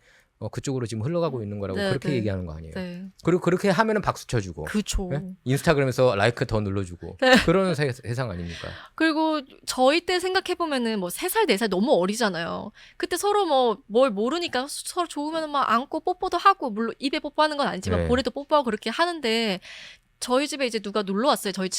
그쪽으로 지금 흘러가고 있는 거라고 그렇게 얘기하는 거 아니에요. 네. 그리고 그렇게 하면은 박수 쳐주고 그쵸. 예? 인스타그램에서 라이크 더 눌러주고 그런 세상 아닙니까? 그리고 저희 때 생각해보면은 뭐 3살, 4살 너무 어리잖아요. 그때 서로 뭐 뭘 모르니까 서로 좋으면 막 안고 뽀뽀도 하고, 물론 입에 뽀뽀하는 건 아니지만 네. 볼에도 뽀뽀하고 그렇게 하는데, 저희 집에 이제 누가 놀러 왔어요. 저희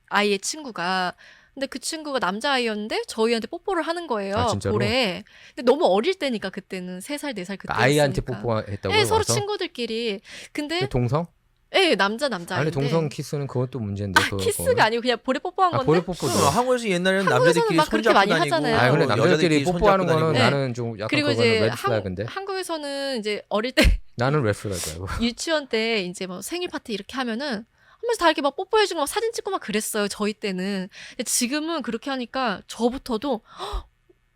아이의 친구가. 근데 그 친구가 남자아이였는데 저희한테 뽀뽀를 하는 거예요. 아, 진짜로? 볼에. 근데 너무 어릴 때니까 그때는 3살, 4살 그때. 아이한테 뽀뽀했다고요? 네, 서로 와서? 친구들끼리. 근데 동성? 예, 남자인데. 아니 동성 키스는 그것도 문제인데. 아, 키스가 아니고 그냥 볼에 뽀뽀한 건데. 볼에 뽀뽀도. 한국에서 옛날에는 한국에서는 남자들끼리 막 그렇게 손잡고 많이 다니고 하잖아요. 아, 근데 어, 남자들끼리 여자들끼리 뽀뽀하는 손잡고 거는 다니고. 나는 좀 약간 그리고 그거는 이제 레드 플래그인데. 한국에서는 이제 어릴 때 나는 레드 플래그라고. 유치원 때 이제 뭐 생일 파티 이렇게 하면은 한 번씩 다 이렇게 막 뽀뽀해주고 막 사진 찍고 막 그랬어요. 저희 때는. 근데 지금은 그렇게 하니까 저부터도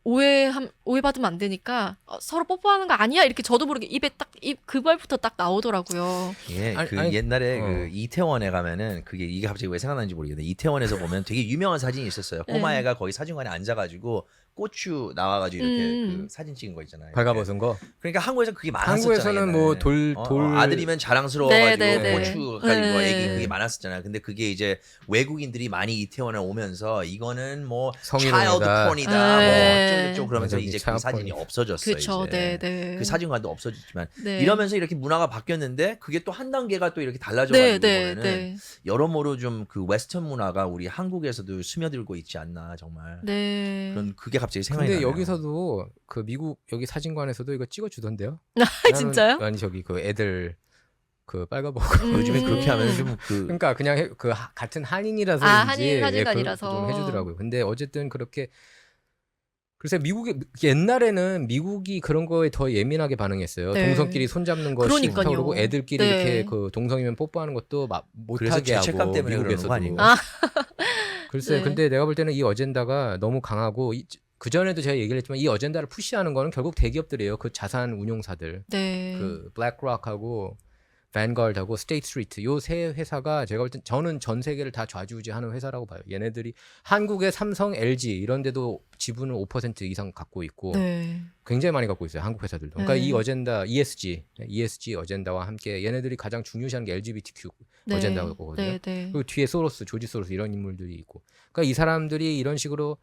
오해받으면 안 되니까 서로 뽀뽀하는 거 아니야? 이렇게 저도 모르게 입에 딱 그 말부터 딱 나오더라고요. 예, 아니, 옛날에 어. 그 이태원에 가면은 이게 갑자기 왜 생각나는지 모르겠는데 이태원에서 보면 되게 유명한 사진이 있었어요. 꼬마애가 거기 사진관에 앉아가지고 고추 나와가지고 이렇게 그 사진 찍은 거 있잖아요. 발가벗은 거. 그러니까 한국에서 그게 많았었잖아요. 한국에서는 뭐 돌 아들이면 자랑스러워가지고 네, 네, 네. 고추 가지고 네. 애기 그게 많았었잖아요. 근데 그게 이제 외국인들이 많이 이태원에 오면서 이거는 뭐 성희롱이다. 차일드 폰이다, 네. 뭐 어쩌고저쩌고 그러면서 맞아, 이제 그 차일드 사진이 폰이. 없어졌어요. 그쵸, 이제. 네. 그 사진관도 없어졌지만 네. 이러면서 이렇게 문화가 바뀌었는데 그게 또 한 단계가 또 이렇게 달라져가지고 네. 보면은 여러모로 좀 그 웨스턴 문화가 우리 한국에서도 스며들고 있지 않나 정말. 네. 그런 그게 갑자기 생각이 근데 나네요. 여기서도 그 미국 여기 사진관에서도 이거 찍어주던데요? 진짜요? 아니 저기 그 애들 그 빨가벗고 요즘에 그렇게 하면 좀 그 그러니까 그냥 같은 한인이라서 한인 사진관이라서. 좀 해주더라고요. 근데 어쨌든 그렇게 글쎄 옛날에는 미국이 그런 거에 더 예민하게 반응했어요. 네. 동성끼리 손잡는 거 그러니까요. 싫다고 그러고 애들끼리 네. 이렇게 그 동성이면 뽀뽀하는 것도 그래서 못하게 하고 죄책감 때문에 그러는 미국에서도. 거 아닌가? 아. 글쎄 네. 근데 내가 볼 때는 이 어젠다가 너무 강하고 그 전에도 제가 얘기를 했지만 이 어젠다를 푸시하는 거는 결국 대기업들이에요. 그 자산 운용사들. 네. 그 블랙록하고 밴가드하고 스테이트 스트리트 요 세 회사가 제가 볼 땐 저는 전 세계를 다 좌지우지하는 회사라고 봐요. 얘네들이 한국의 삼성, LG 이런 데도 지분을 5% 이상 갖고 있고 네. 굉장히 많이 갖고 있어요. 한국 회사들도. 그러니까 네. 이 어젠다 ESG 어젠다와 함께 얘네들이 가장 중요시하는 게 LGBTQ 네. 어젠다거든요. 네. 그리고 뒤에 조지 소로스 이런 인물들이 있고. 그러니까 이 사람들이 이런 식으로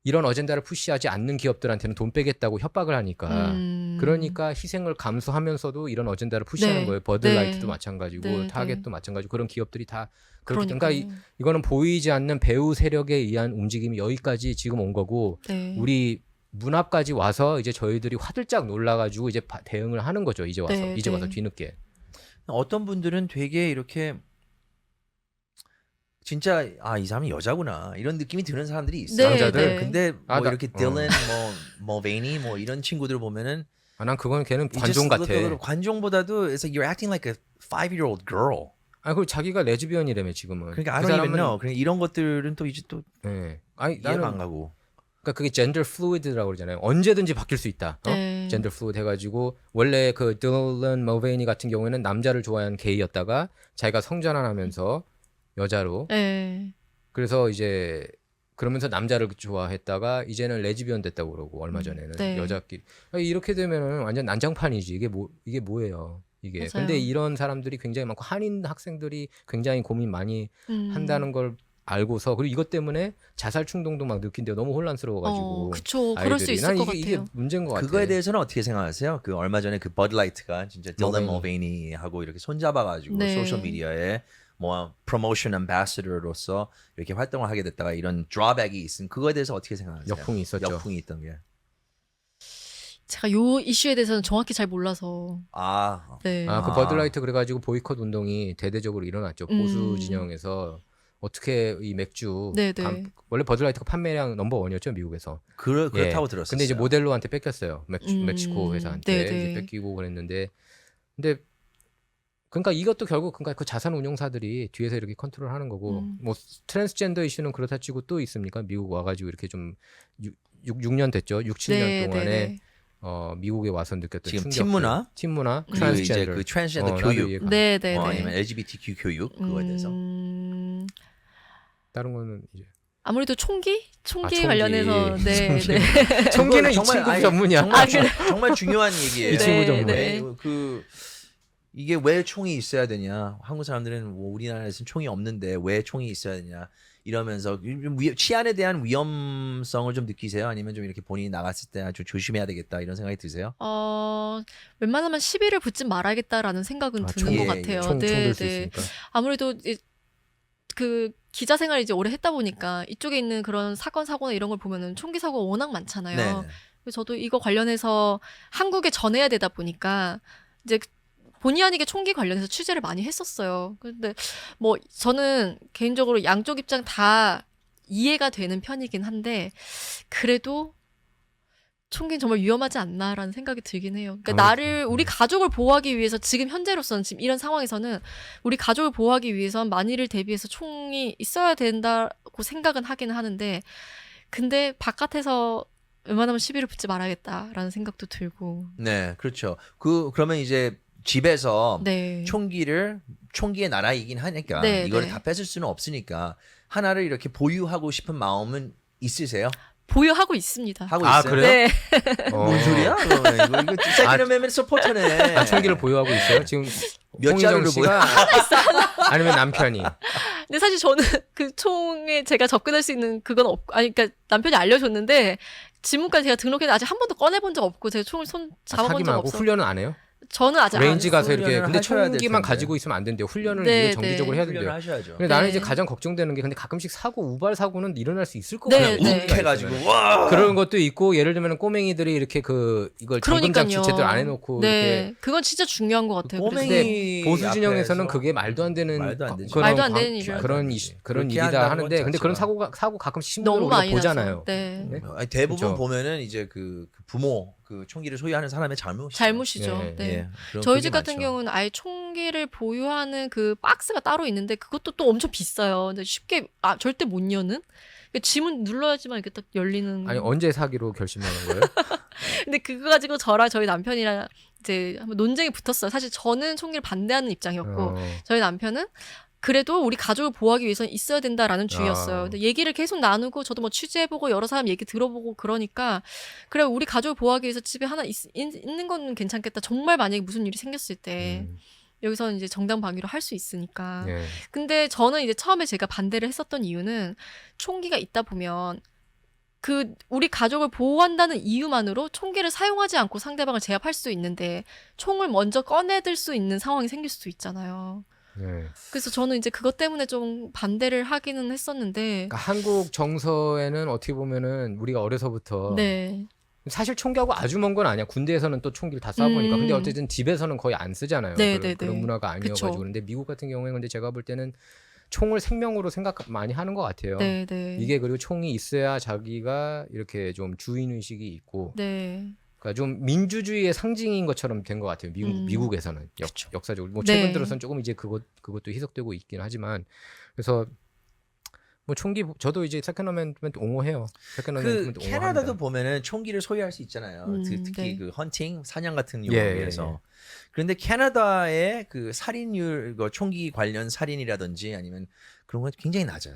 이런 어젠다를 푸시하지 않는 기업들한테는 돈 빼겠다고 협박을 하니까 그러니까 희생을 감수하면서도 이런 어젠다를 푸시하는 네. 거예요. 버드라이트도 네. 마찬가지고 네. 타겟도 마찬가지고 그런 기업들이 다 그러니까 그러니까 이거는 보이지 않는 배후 세력에 의한 움직임이 여기까지 지금 온 거고 네. 우리 문 앞까지 와서 이제 저희들이 화들짝 놀라가지고 이제 대응을 하는 거죠. 이제 와서 네. 이제 와서 네. 뒤늦게. 어떤 분들은 되게 이렇게 진짜 이 사람이 여자구나 이런 느낌이 드는 사람들이 있어요. 네, 남자들. 네. 근데 뭐 이렇게 어. 딜런, 뭐 베이니 뭐 이런 친구들 보면은 난 그건 걔는 you 관종 just 같아. look a little- 관종보다도 it's like you're acting like a 5-year-old girl. 그리고 자기가 레즈비언이라며 지금은. 그러니까 I 그 don't even 사람은- know. 그러니까 이런 것들은 또 이제 또 네. 아니 이해가 안 나는 가고. 그러니까 그게 젠더 플루이드라고 그러잖아요. 언제든지 바뀔 수 있다. 네. 젠더 플루이드 해가지고 원래 그 딜런 머베이니 같은 경우에는 남자를 좋아하는 게이였다가 자기가 성전환하면서 여자로 네. 그래서 이제 그러면서 남자를 좋아했다가 이제는 레즈비언 됐다고 그러고 얼마 전에는 네. 여자끼리 이렇게 되면은 완전 난장판이지. 이게 뭐예요? 이게. 맞아요. 근데 이런 사람들이 굉장히 많고 한인 학생들이 굉장히 고민 많이 한다는 걸 알고서 그리고 이것 때문에 자살 충동도 막 느낀대요. 너무 혼란스러워가지고. 그쵸. 그럴 수 아이들이. 있을 난 것 이게 같아요. 문제인 것 같아. 그거에 대해서는 어떻게 생각하세요? 그 얼마 전에 그 버드라이트가 진짜 딜런 머베이니. 머베이니하고 이렇게 손잡아가지고 네. 소셜 미디어에 뭐 프로모션 앰바서더로서 이렇게 활동을 하게 됐다가 이런 드라백이 있은 그거에 대해서 어떻게 생각하세요? 역풍이 있었죠. 역풍이 있던 게. 제가 요 이슈에 대해서는 정확히 잘 몰라서. 네. 그 버드라이트 그래가지고 보이콧 운동이 대대적으로 일어났죠. 보수 진영에서 어떻게 이 맥주 네네. 원래 버드라이트가 판매량 넘버1이었죠 미국에서. 그렇다고 들었어요. 근데 이제 모델로한테 뺏겼어요. 멕시코 회사한테 네네. 이제 뺏기고 그랬는데, 근데 그러니까 이것도 결국 그러니까 그 자산 운용사들이 뒤에서 이렇게 컨트롤하는 거고, 뭐 트랜스젠더 이슈는 그렇다 치고 또 있습니까? 미국 와가지고 이렇게 좀 6년 됐죠. 6, 7년 네, 동안에 네, 미국에 와서 느꼈던 지금 충격들. 팀 문화, 문화, 그리고 이제 트랜스젠더, 그 트랜스젠더 나도 교육, 이해가. 네, 네, 네. 아니면 LGBTQ 교육 그거에 대해서. 다른 거는 이제 아무래도 총기 총기. 관련해서 네, 총기. 네. 총기는 이 그건 아, 정말- 친구 아니, 전문이야. 정말 중요한 얘기예요. 이 친구 네, 전문. 네. 그 이게 왜 총이 있어야 되냐? 한국 사람들은 뭐 우리나라에서는 총이 없는데 왜 총이 있어야 되냐? 이러면서 치안에 대한 위험성을 좀 느끼세요? 아니면 좀 이렇게 본인이 나갔을 때 아주 조심해야 되겠다 이런 생각이 드세요? 웬만하면 시비를 붙지 말아야겠다라는 생각은 드는 예, 것 예. 같아요. 총 네, 들수 네. 있으니까. 아무래도 그 기자 생활을 이제 오래 했다 보니까 이쪽에 있는 그런 사건 사고나 이런 걸 보면은 총기 사고가 워낙 많잖아요. 네. 그래서 저도 이거 관련해서 한국에 전해야 되다 보니까 이제 본의 아니게 총기 관련해서 취재를 많이 했었어요. 근데 뭐 저는 개인적으로 양쪽 입장 다 이해가 되는 편이긴 한데 그래도 총기는 정말 위험하지 않나라는 생각이 들긴 해요. 그러니까 나를 우리 가족을 보호하기 위해서 지금 현재로서는 지금 이런 상황에서는 우리 가족을 보호하기 위해선 만일을 대비해서 총이 있어야 된다고 생각은 하기는 하는데 근데 바깥에서 웬만하면 시비를 붙지 말아야겠다라는 생각도 들고. 네, 그렇죠. 그러면 이제 집에서 네. 총기의 나라이긴 하니까 네, 이거를 네. 다 뺏을 수는 없으니까 하나를 이렇게 보유하고 싶은 마음은 있으세요? 보유하고 있습니다. 하고 아, 있어요? 그래요? 네. 뭔 소리야? 이거 세컨맨 서포터네. 총기를 보유하고 있어요? 지금 몇 홍희정 자루를 씨가 아니면 남편이 근데 사실 저는 그 총에 제가 접근할 수 있는 그건 없고, 아니, 그러니까 남편이 알려줬는데 지문까지 제가 등록했는데 아직 한 번도 꺼내본 적 없고 제가 총을 손 잡아본 사기 적 말고 없어. 훈련은 안 해요? 저는 아직 안 레인지 했어요. 가서 이렇게 훈련을 근데 하셔야 될 총기만 텐데. 가지고 있으면 안 된대요. 훈련을 네, 이게 정기적으로 네. 해야 훈련을 된대요. 하셔야죠. 근데 나는 네. 이제 가장 걱정되는 게 근데 가끔씩 우발 사고는 일어날 수 있을 것 네, 같아요. 네. 욱해가지고 와. 그런 것도 있고 예를 들면 꼬맹이들이 이렇게 이걸 잠금 장치 그러니까요. 제대로 안 해놓고 네. 이렇게 그건 진짜 중요한 것 같아요. 꼬맹이 그래서. 근데 보수 진영에서는 앞에서 그게 말도 안 되는 말도 안 되죠. 그런 말도 안 되는 일이죠. 그런 그렇게 일이다 한다는 하는데 것 근데 그런 자체가. 사고 가끔씩 신문으로 너무 우리가 많이 보잖아요. 나서. 네. 네? 아니, 대부분 그렇죠. 보면은 이제 그 부모 그 총기를 소유하는 사람의 잘못이죠. 잘못이죠. 네. 네. 예, 저희 그게 집 같은 많죠. 경우는 아예 총기를 보유하는 그 박스가 따로 있는데 그것도 또 엄청 비싸요. 근데 쉽게 절대 못 여는. 그러니까 지문 눌러야지만 이렇게 딱 열리는. 아니 언제 사기로 결심하는 거예요? 근데 그거 가지고 저랑 저희 남편이랑 이제 한번 논쟁이 붙었어요. 사실 저는 총기를 반대하는 입장이었고 어. 저희 남편은 그래도 우리 가족을 보호하기 위해서는 있어야 된다라는 주의였어요. 근데 얘기를 계속 나누고 저도 뭐 취재해보고 여러 사람 얘기 들어보고 그러니까 그래 우리 가족을 보호하기 위해서 집에 하나 있는 건 괜찮겠다. 정말 만약에 무슨 일이 생겼을 때 여기서 이제 정당방위로 할 수 있으니까. 예. 근데 저는 이제 처음에 제가 반대를 했었던 이유는 총기가 있다 보면 그 우리 가족을 보호한다는 이유만으로 총기를 사용하지 않고 상대방을 제압할 수 있는데 총을 먼저 꺼내들 수 있는 상황이 생길 수도 있잖아요. 예. 그래서 저는 이제 그것 때문에 좀 반대를 하기는 했었는데 그러니까 한국 정서에는 어떻게 보면은 우리가 어려서부터 네. 사실 총기하고 아주 먼 건 아니야. 군대에서는 또 총기를 다 쏴보니까. 근데 음. 어쨌든 집에서는 거의 안 쓰잖아요. 네, 그런, 네, 그런 네. 문화가 아니어가지고. 그쵸. 근데 미국 같은 경우에 근데 제가 볼 때는 총을 생명으로 생각 많이 하는 것 같아요. 네, 네. 이게 그리고 총이 있어야 자기가 이렇게 좀 주인 의식이 있고, 네. 그러니까 좀 민주주의의 상징인 것처럼 된 것 같아요. 미국에서는 그쵸. 역사적으로 뭐 최근 네. 들어서는 조금 이제 그것도 희석되고 있긴 하지만 그래서 뭐 총기 저도 이제 세컨 어멘트먼트 옹호해요. 세컨 그 어멘트먼트 캐나다도 보면은 총기를 소유할 수 있잖아요. 특히 네. 그 헌팅 사냥 같은 예, 용어에서. 그런데 캐나다의 그 살인율, 그 총기 관련 살인이라든지 아니면 그런 건 굉장히 낮아요.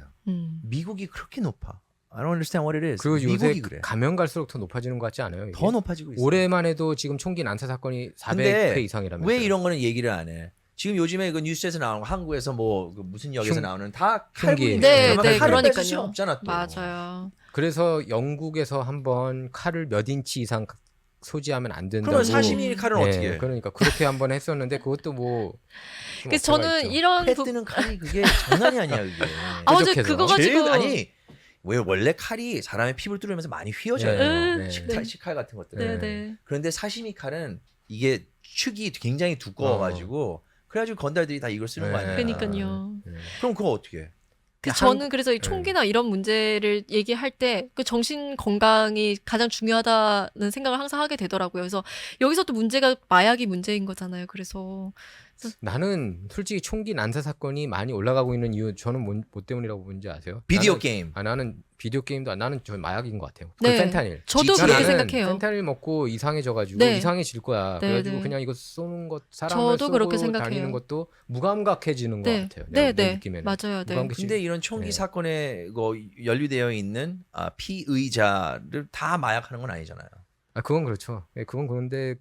미국이 그렇게 높아. I don't understand what it is. 그리고 요새 미국이 그래. 가면 갈수록 더 높아지는 것 같지 않아요? 이게? 더 높아지고 있어. 올해만 해도 지금 총기 난사 사건이 400회 근데 이상이라면서요. 왜 이런 거는 얘기를 안 해? 지금 요즘에 그 뉴스에서 나오는 거, 한국에서 뭐 그 무슨 역에서 나오는 다 흉기. 네, 칼군인데 네, 칼을 뺏을 그러니까요. 수는 없잖아 또. 맞아요. 그래서 영국에서 한번 칼을 몇 인치 이상 소지하면 안 된다고. 그러면 40mm 칼은 네, 어떻게 해? 그러니까 그렇게 한번 했었는데 그것도 뭐. 좀 그래서 어폐가 저는 있죠. 이런 회 뜨는 칼이 그게 장난이 아니야 그게. 아, 맞아. 뾰족해서. 그거 가지고 제일 아니 왜 원래 칼이 사람의 피부를 뚫으면서 많이 휘어져요. 네, 네. 식칼 같은 것들. 네, 네. 그런데 사시미 칼은 이게 축이 굉장히 두꺼워가지고 그래가지고 건달들이 다 이걸 쓰는 거 아니야. 그러니까요. 네. 그럼 그거 어떻게 해? 저는 그래서 이 총기나 이런 문제를 얘기할 때 그 정신 건강이 가장 중요하다는 생각을 항상 하게 되더라고요. 그래서 여기서 또 문제가 마약이 문제인 거잖아요. 그래서 나는 솔직히 총기 난사 사건이 많이 올라가고 있는 이유 저는 뭐 때문이라고 보는지 아세요? 비디오 나는- 게임. 나는 비디오 게임도 나는 저 마약인 것 같아요. 네. 그 펜타닐. 저도 그러니까 그렇게 나는 생각해요. 펜타닐 먹고 이상해져가지고 네. 이상해질 거야. 네, 그래가지고 네. 그냥 이거 쏘는 것 사람을 저도 쏘고 그렇게 생각해요. 다니는 것도 무감각해지는 것 네, 같아요. 네, 내 네, 느낌에는. 맞아요. 네. 무감각해지- 근데 이런 총기 네. 사건에 연루되어 있는 피의자를 다 마약하는 건 아니잖아요. 아 그건 그렇죠. 예, 그건 그런데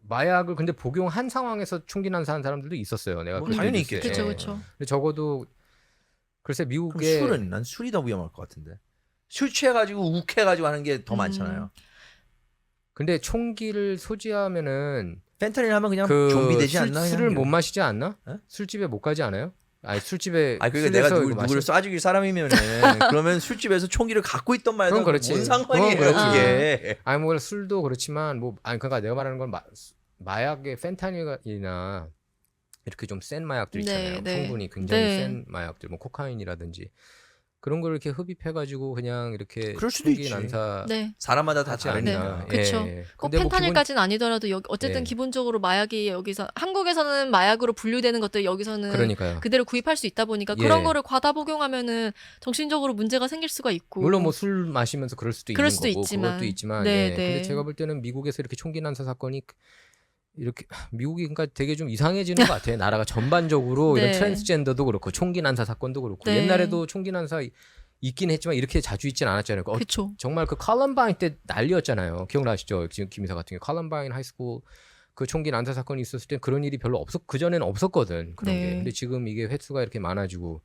마약을 근데 복용한 상황에서 총기 난사한 사람들도 있었어요. 내가 뭐 그때 당연히 뉴스에. 있겠죠. 그쵸 예. 그쵸. 근데 적어도 글쎄 그럼 미국의 술은 난 술이 더 위험할 것 같은데. 술 취해가지고 욱해가지고 하는 게 더 많잖아요. 근데 총기를 소지하면은 펜타닐 하면 그냥 그 좀비 되지 않나? 술을 그냥? 못 마시지 않나? 에? 술집에 못 가지 않아요? 아니 술집에 아니 그러니까 내가 술에서 이거 누구를 쏴죽일 사람이면은 그러면 술집에서 총기를 갖고 있던 말도 그건 그렇지. 뭔 상관이에요 그건 그렇지. 그게. 아니 뭐 술도 그렇지만 뭐 아니 그러니까 내가 말하는 건 마약의 펜타닐이나 이렇게 좀 센 마약들 있잖아요. 네, 네. 성분이 굉장히 네. 센 마약들, 뭐 코카인이라든지 그런 걸 이렇게 흡입해가지고 그냥 이렇게 그럴 수도 총기 있지. 난사 네. 사람마다 다 하지 다르니까. 않나. 네. 그쵸. 예. 꼭 근데 뭐 펜타닐까지는 아니더라도 어쨌든 네. 기본적으로 마약이 여기서 한국에서는 마약으로 분류되는 것들 여기서는 그러니까요. 그대로 구입할 수 있다 보니까 예. 그런 거를 과다 복용하면은 정신적으로 문제가 생길 수가 있고. 물론 뭐 술 마시면서 그럴 수도 그럴 있는 수도 거고 있지만. 그것도 있지만 네, 예. 네. 근데 제가 볼 때는 미국에서 이렇게 총기 난사 사건이 이렇게 미국이 그러니까 되게 좀 이상해지는 것 같아요. 나라가 전반적으로 이런 네. 트랜스젠더도 그렇고 총기 난사 사건도 그렇고 네. 옛날에도 총기 난사 있긴 했지만 이렇게 자주 있진 않았잖아요. 그쵸. 정말 그 컬럼바인 때 난리였잖아요. 기억나시죠? 지금 김이사 같은 경우 컬럼바인 하이스쿨 그 총기 난사 사건이 있었을 때 그런 일이 별로 그 전에는 없었거든. 그런 네. 게. 근데 지금 이게 횟수가 이렇게 많아지고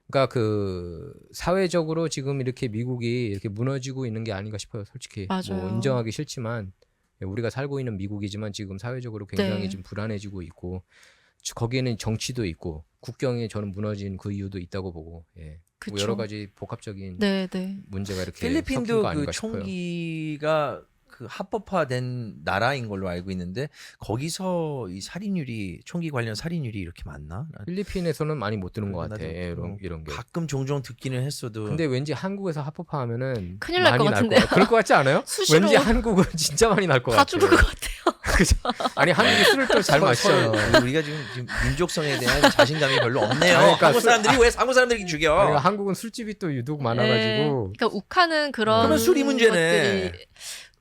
그러니까 그 사회적으로 지금 이렇게 미국이 이렇게 무너지고 있는 게 아닌가 싶어요. 솔직히 맞아요. 뭐 인정하기 싫지만 우리가 살고 있는 미국이지만 지금 사회적으로 굉장히 네. 지금 불안해지고 있고 거기에는 정치도 있고 국경이 저는 무너진 그 이유도 있다고 보고 예. 뭐 그쵸. 여러 가지 복합적인 네, 네. 문제가 이렇게 섞인 필리핀도 거 그 아닌가 싶어요. 총기가 그 합법화된 나라인 걸로 알고 있는데 거기서 이 살인율이 총기 관련 살인율이 이렇게 많나? 필리핀에서는 많이 못 들은 것 같아. 나도 예, 뭐 이런 게. 가끔 종종 듣기는 했어도 근데 왠지 한국에서 합법화하면은 큰일 날 많이 것 날 같은데요? 거야. 그럴 것 같지 않아요? 수시로 왠지 한국은 진짜 많이 날 것 다 같아. 죽을 것 같아요. 그죠? 아니 한국이 술을 또 잘 마시잖아요. 우리가 지금 민족성에 대한 자신감이 별로 없네요. 아니, 그러니까 한국 사람들이 왜 한국 사람들이 죽여? 그러니까 한국은 술집이 또 유독 많아가지고 그러니까 욱하는 그런 그러면 술이 문제네. 것들이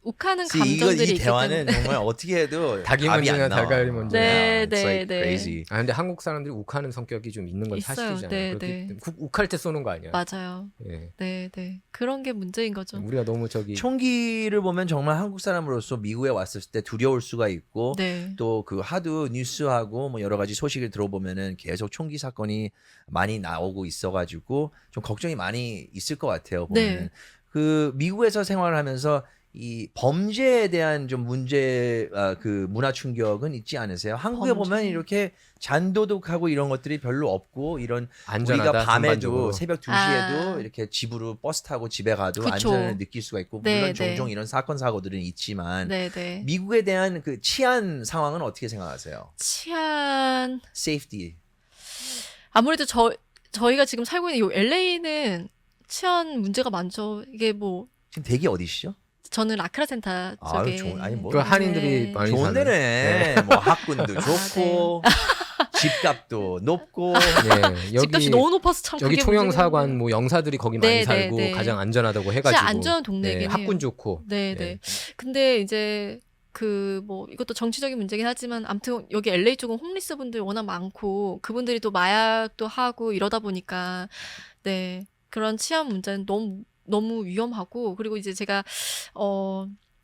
욱하는 이거 감정들이 이 있기 대화는 때문에. 정말 어떻게 해도 닭이 답이 문제냐, 안 나와. 달걀이 문제냐. 네, It's 네, like 네. crazy. 아 근데 한국 사람들이 욱하는 성격이 좀 있는 건 있어요. 사실이잖아요. 네, 그렇기 네. 때문에 욱할 때 쏘는 거 아니야? 맞아요. 예. 네, 네. 그런 게 문제인 거죠. 우리가 너무 저기 총기를 보면 정말 한국 사람으로서 미국에 왔을 때 두려울 수가 있고 네. 또 그 하도 뉴스하고 뭐 여러 가지 소식을 들어보면은 계속 총기 사건이 많이 나오고 있어가지고 좀 걱정이 많이 있을 것 같아요. 보면은 네. 그 미국에서 생활을 하면서 이 범죄에 대한 좀 문제 그 문화 충격은 있지 않으세요? 한국에 범죄. 보면 이렇게 잔도둑하고 이런 것들이 별로 없고 이런 안전하다. 우리가 밤에도 전반적으로. 새벽 2시에도 아. 이렇게 집으로 버스 타고 집에 가도 그쵸. 안전을 느낄 수가 있고 네, 물론 네. 종종 이런 사건 사고들은 있지만 네, 네. 미국에 대한 그 치안 상황은 어떻게 생각하세요? 치안 Safety. 아무래도 저희가 지금 살고 있는 요 LA는 치안 문제가 많죠. 이게 뭐 지금 댁이 어디시죠? 저는 라크라 센터 쪽에 좋은 아니 뭐 그 한인들이 네. 많이 좋은 사는. 데네. 뭐 학군도 아, 좋고 집값도 높고 네. 집값이 여기 너무 높아서 참 여기 그게 총영사관 문제인데. 뭐 영사들이 거기 많이 네, 살고 네, 네. 가장 안전하다고 해가지고 진짜 안전한 동네긴 네, 해요. 학군 좋고 네, 네. 네. 근데 이제 그 뭐 이것도 정치적인 문제긴 하지만 아무튼 여기 LA 쪽은 홈리스 분들 워낙 많고 그분들이 또 마약도 하고 이러다 보니까 네. 그런 치안 문제는 너무 위험하고 그리고 이제 제가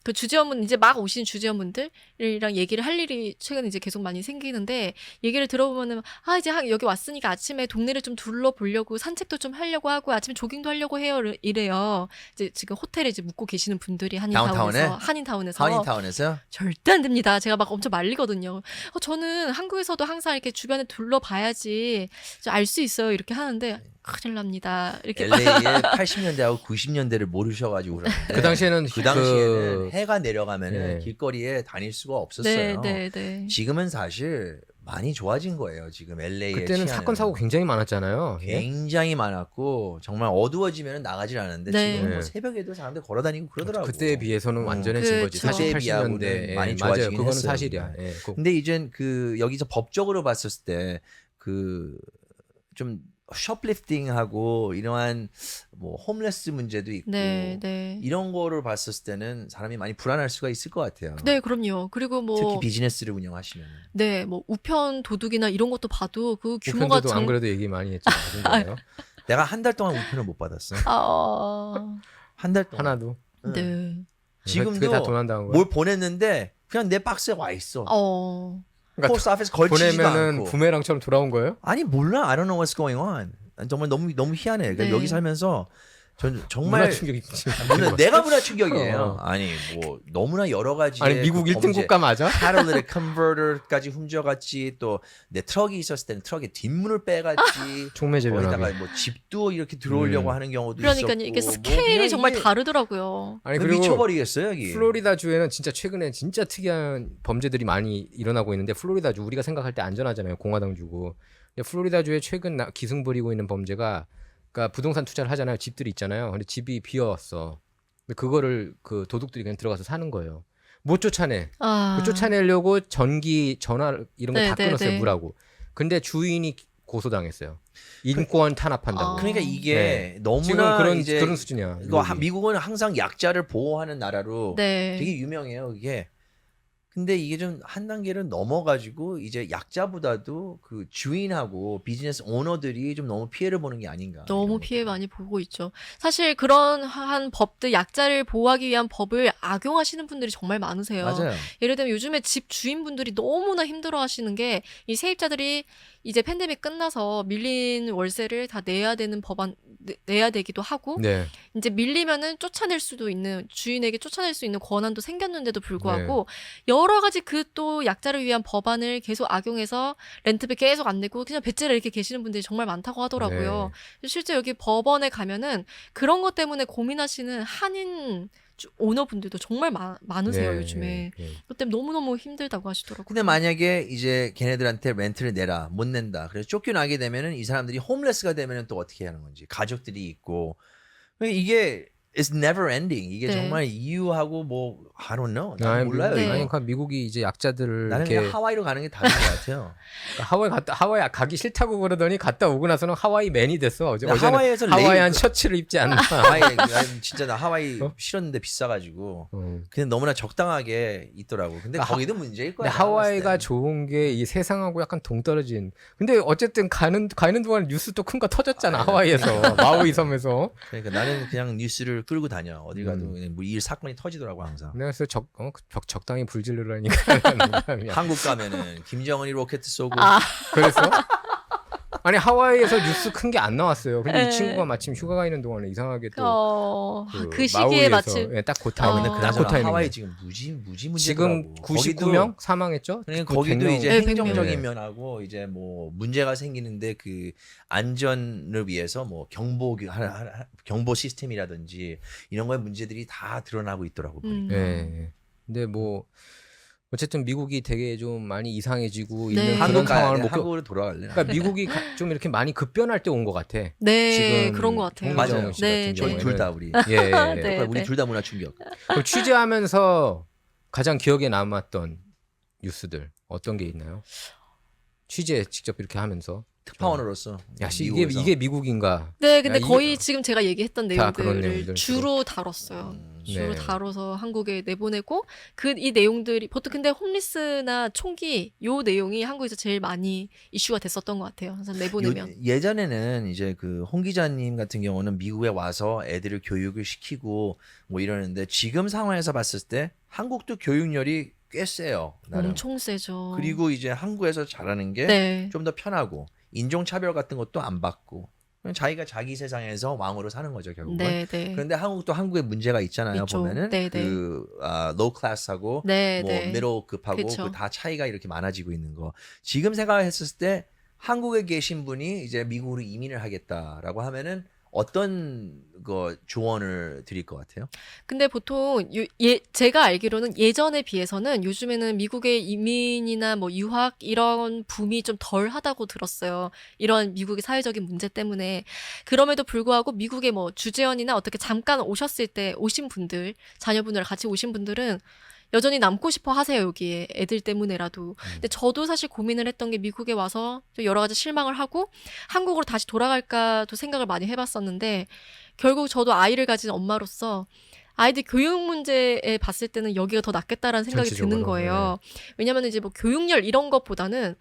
그 주재원분 이제 막 오신 주재원분들이랑 얘기를 할 일이 최근에 이제 계속 많이 생기는데 얘기를 들어보면은 이제 여기 왔으니까 아침에 동네를 좀 둘러보려고 산책도 좀 하려고 하고 아침에 조깅도 하려고 해요 이래요. 이제 지금 호텔에 이제 묵고 계시는 분들이 한인타운에서 한인타운에서 절대 안 됩니다. 제가 막 엄청 말리거든요. 저는 한국에서도 항상 이렇게 주변에 둘러봐야지 알 수 있어요. 이렇게 하는데 큰일 납니다. 이렇게 LA의 80년대하고 90년대를 모르셔가지고 그러는데 그 당시에는 그 당시에는 해가 내려가면은 네. 길거리에 다닐 수가 없었어요. 네, 네, 네. 지금은 사실 많이 좋아진 거예요. 지금 LA의 그때는 사건 사고 굉장히 많았잖아요. 예? 굉장히 많았고 정말 어두워지면 나가질 않는데 네. 지금 뭐 네. 새벽에도 사람들 걸어다니고 그러더라고. 그때에 비해서는 완전해진 거지. 그쵸. 40, 그때에 비하고는 80년대 많이 맞아요. 좋아지긴 그거는 했어요. 사실이야. 예. 근데 이젠 그 여기서 법적으로 봤을 때 그 좀 쇼플리프팅하고 이러한 뭐 홈레스 문제도 있고 네, 네. 이런 거를 봤을 때는 사람이 많이 불안할 수가 있을 것 같아요. 네, 그럼요. 그리고 뭐 특히 비즈니스를 운영하시면. 네, 뭐 우편 도둑이나 이런 것도 봐도 그 규모가 우편도도 안 그래도 얘기 많이 했죠. 그런가요? 내가 한 달 동안 우편을 못 받았어. 아, 한 달 동안. 하나도. 응. 네. 지금도 그게 다 도난당한 거야. 뭘 보냈는데 그냥 내 박스에 와 있어. 어. 그러니까 포스트 오피스 걸치지도 보내면은 않고. 부메랑처럼 돌아온 거예요? 아니 몰라. I don't know what's going on. 정말 너무 희한해. 그러니까 네. 여기 살면서 전 정말 문화 충격이 내가 문화 충격이에요. 어. 아니 뭐 너무나 여러 가지. 아니 미국 1등 국가 맞아? catalytic converter까지 훔쳐갔지. 또 내 트럭이 있었을 때는 트럭의 뒷문을 빼갔지. 촉매제 변압이. 거기다가 뭐 집도 이렇게 들어오려고 하는 경우도 그러니까 있었고. 이게 뭐 스케일이 그냥 정말 이게 다르더라고요. 아니 그리고 미쳐버리겠어요 여기. 플로리다 주에는 진짜 최근에 진짜 특이한 범죄들이 많이 일어나고 있는데 플로리다 주 우리가 생각할 때 안전하잖아요. 공화당 주고. 근데 플로리다 주에 최근 기승 부리고 있는 범죄가 그러니까 부동산 투자를 하잖아요. 집들이 있잖아요. 근데 집이 비어왔어. 근데 그거를 그 도둑들이 그냥 들어가서 사는 거예요. 못 쫓아내. 아. 그 쫓아내려고 전기 전화 이런 거 다 네, 끊었어요. 네. 물하고. 근데 주인이 고소당했어요. 인권 탄압한다고. 그러니까 이게 네. 너무나 지금 이제 그런 수준이야. 이거 미국이. 미국은 항상 약자를 보호하는 나라로 네. 되게 유명해요 이게. 근데 이게 좀 한 단계를 넘어가지고 이제 약자보다도 그 주인하고 비즈니스 오너들이 좀 너무 피해를 보는 게 아닌가. 너무 이런 피해 것들. 많이 보고 있죠. 사실 그런 한 법들, 약자를 보호하기 위한 법을 악용하시는 분들이 정말 많으세요. 맞아요. 예를 들면 요즘에 집 주인분들이 너무나 힘들어 하시는 게 이 세입자들이 이제 팬데믹 끝나서 밀린 월세를 다 내야 되는 내야 되기도 하고 네. 이제 밀리면은 쫓아낼 수도 있는 주인에게 쫓아낼 수 있는 권한도 생겼는데도 불구하고 여러 가지 그 또 약자를 위한 법안을 계속 악용해서 렌트비 계속 안 내고 그냥 배째를 이렇게 계시는 분들이 정말 많다고 하더라고요. 실제 여기 법원에 가면은 그런 것 때문에 고민하시는 한인 오너분들도 정말 많으세요, 요즘에. 그것 때문에 너무너무 힘들다고 하시더라고요. 근데 만약에 이제 걔네들한테 렌트를 내라 못 낸다. 그래서 쫓겨나게 되면은 이 사람들이 홈레스가 되면은 또 어떻게 하는 건지 가족들이 있고 그러니까 이게 it's never ending. 이게 네. 정말 이유하고 뭐 I don't know. 나는 아니, 몰라요. 네. 이거. 아니, 그러니까 미국이 이제 약자들을 나는 이렇게 그냥 하와이로 가는 게 답인 것 같아요. 하와이 가기 싫다고 그러더니 갔다 오고 나서는 하와이 맨이 됐어. 근데 어제는 하와이에서 하와이안 셔츠를 입지 않나. 하와이 난 진짜 나 하와이 어? 싫었는데 비싸가지고 어. 그냥 너무나 적당하게 있더라고. 근데 그러니까 거기도 문제일 거야. 근데 하와이가 좋은 게 이 세상하고 약간 동떨어진. 근데 어쨌든 가는 동안 뉴스 또 큰 거 터졌잖아. 하와이에서 마우이 섬에서. 그러니까 나는 그냥 뉴스를 끌고 다녀. 어디 가도 음. 그냥 뭐 일 사건이 터지더라고 항상. 그래서 적당히 불질르라니까. 한국 가면은 김정은이 로켓 쏘고 아, 그래서 아니 하와이에서 뉴스 큰 게 안 나왔어요. 근데 네. 이 친구가 마침 휴가가 있는 동안에 이상하게 그 시기에 마우이에서 마침 딱 그 어. 타이밍. 근데 딱 그나저나 그 타이밍. 하와이 지금 무지 문제더라고. 지금 99명 사망했죠? 그러니까 그 거기도 100명. 이제 네, 행정적인 100명. 면하고 이제 뭐 문제가 생기는데 그 안전을 위해서 뭐 경보 시스템이라든지 이런 거에 문제들이 다 드러나고 있더라고 보니까. 네. 근데 뭐 어쨌든 미국이 되게 좀 많이 이상해지고 네. 있는 한국 그런 가야 상황을 돼. 못 한국으로 돌아갈래. 그러니까 미국이 좀 이렇게 많이 급변할 때 온 것 같아. 네, 지금 그런 것 같아요. 맞아요. 홍정은 씨 네, 같은 네. 저희 경우에는 둘 다 우리. 예. 네. 우리 둘 다 문화 충격. 그럼 취재하면서 가장 기억에 남았던 뉴스들 어떤 게 있나요? 취재 직접 이렇게 하면서 특파원으로서 야, 씨, 미국에서. 이게 미국인가? 네, 근데 야, 거의 지금 제가 얘기했던 다 그런 내용들을 내용들 주로 다뤘어요. 주로 네. 다뤄서 한국에 내보내고 이 내용들이 보통 근데 홈리스나 총기 요 내용이 한국에서 제일 많이 이슈가 됐었던 것 같아요. 그래서 내보내면. 예전에는 이제 그 홍 기자님 같은 경우는 미국에 와서 애들을 교육을 시키고 뭐 이러는데 지금 상황에서 봤을 때 한국도 교육열이 꽤 세요. 나름. 엄청 세죠. 그리고 이제 한국에서 잘하는 게 좀 더 네. 편하고 인종차별 같은 것도 안 받고 그냥 자기가 자기 세상에서 왕으로 사는 거죠 결국은. 네, 네. 그런데 한국도 한국에 문제가 있잖아요. 있죠. 보면은 네, 네. 그 로우 클래스하고 네, 뭐 네. 미들급하고 그쵸. 그 다 차이가 이렇게 많아지고 있는 거. 지금 생각했을 때 한국에 계신 분이 이제 미국으로 이민을 하겠다라고 하면은 어떤 거 조언을 드릴 것 같아요? 근데 보통 제가 알기로는 예전에 비해서는 요즘에는 미국의 이민이나 뭐 유학 이런 붐이 좀 덜 하다고 들었어요. 이런 미국의 사회적인 문제 때문에. 그럼에도 불구하고 미국의 뭐 주재원이나 어떻게 잠깐 오셨을 때 오신 분들, 자녀분들 같이 오신 분들은 여전히 남고 싶어 하세요, 여기에. 애들 때문에라도. 근데 저도 사실 고민을 했던 게 미국에 와서 좀 여러 가지 실망을 하고 한국으로 다시 돌아갈까도 생각을 많이 해봤었는데 결국 저도 아이를 가진 엄마로서 아이들 교육 문제에 봤을 때는 여기가 더 낫겠다라는 생각이 드는 전체적으로, 거예요. 왜냐면 이제 뭐 교육열 이런 것보다는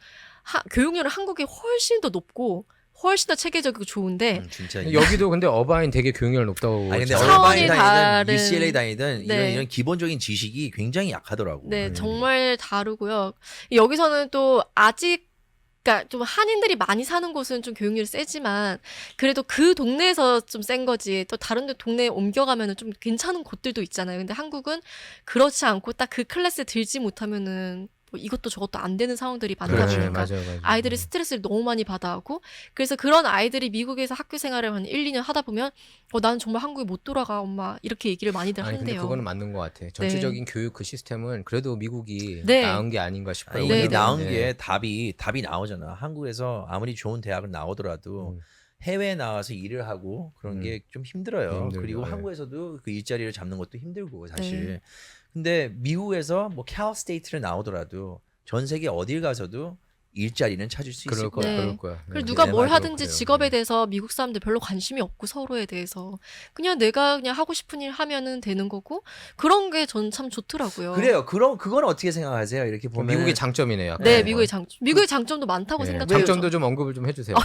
교육열은 한국이 훨씬 더 높고 훨씬 더 체계적이고 좋은데 진짜. 근데 여기도 근데 어바인 되게 교육열 높다고. 아니 근데 잘- 차원이 얼바인 다른- 다니든 UCLA 다니든 네. 이런 기본적인 지식이 굉장히 약하더라고. 네, 정말 다르고요. 여기서는 또 아직 그러니까 좀 한인들이 많이 사는 곳은 좀 교육률이 세지만 그래도 그 동네에서 좀 센 거지. 또 다른 데 동네에 옮겨가면은 좀 괜찮은 곳들도 있잖아요. 근데 한국은 그렇지 않고 딱 그 클래스에 들지 못하면은 뭐 이것도 저것도 안 되는 상황들이 많다 네, 보니까 맞아요. 아이들이 스트레스를 너무 많이 받아하고 그래서 그런 아이들이 미국에서 학교 생활을 한 1, 2년 하다 보면 나는 정말 한국에 못 돌아가 엄마 이렇게 얘기를 많이들 아니 근데 한대요. 그거는 맞는 것 같아. 전체적인 교육 그 시스템은 그래도 미국이 네. 나은 게 아닌가 싶어요. 아니, 네, 이게 네. 나온 네. 게 답이 나오잖아. 한국에서 아무리 좋은 대학을 나오더라도 음. 해외에 나와서 일을 하고 그런 게 좀 힘들어요. 힘들죠. 그리고 네. 한국에서도 그 일자리를 잡는 것도 힘들고 사실. 근데 미국에서 뭐 캘 스테이트를 나오더라도 전 세계 어딜 가서도 일자리는 찾을 수 있을 그럴 거야, 거야. 네. 그럴 거야. 그리고 네. 누가 네, 뭘 맞아요. 하든지 그래요. 직업에 네. 대해서 미국 사람들 별로 관심이 없고 서로에 대해서 그냥 내가 그냥 하고 싶은 일 하면은 되는 거고 그런 게 전 참 좋더라고요. 그래요. 그럼 그건 어떻게 생각하세요? 이렇게 보면 미국의 장점이네요. 약간. 네, 네. 미국의 장점. 미국의 장점도 많다고 네, 생각해요. 장점도 좀 언급을 좀 해주세요.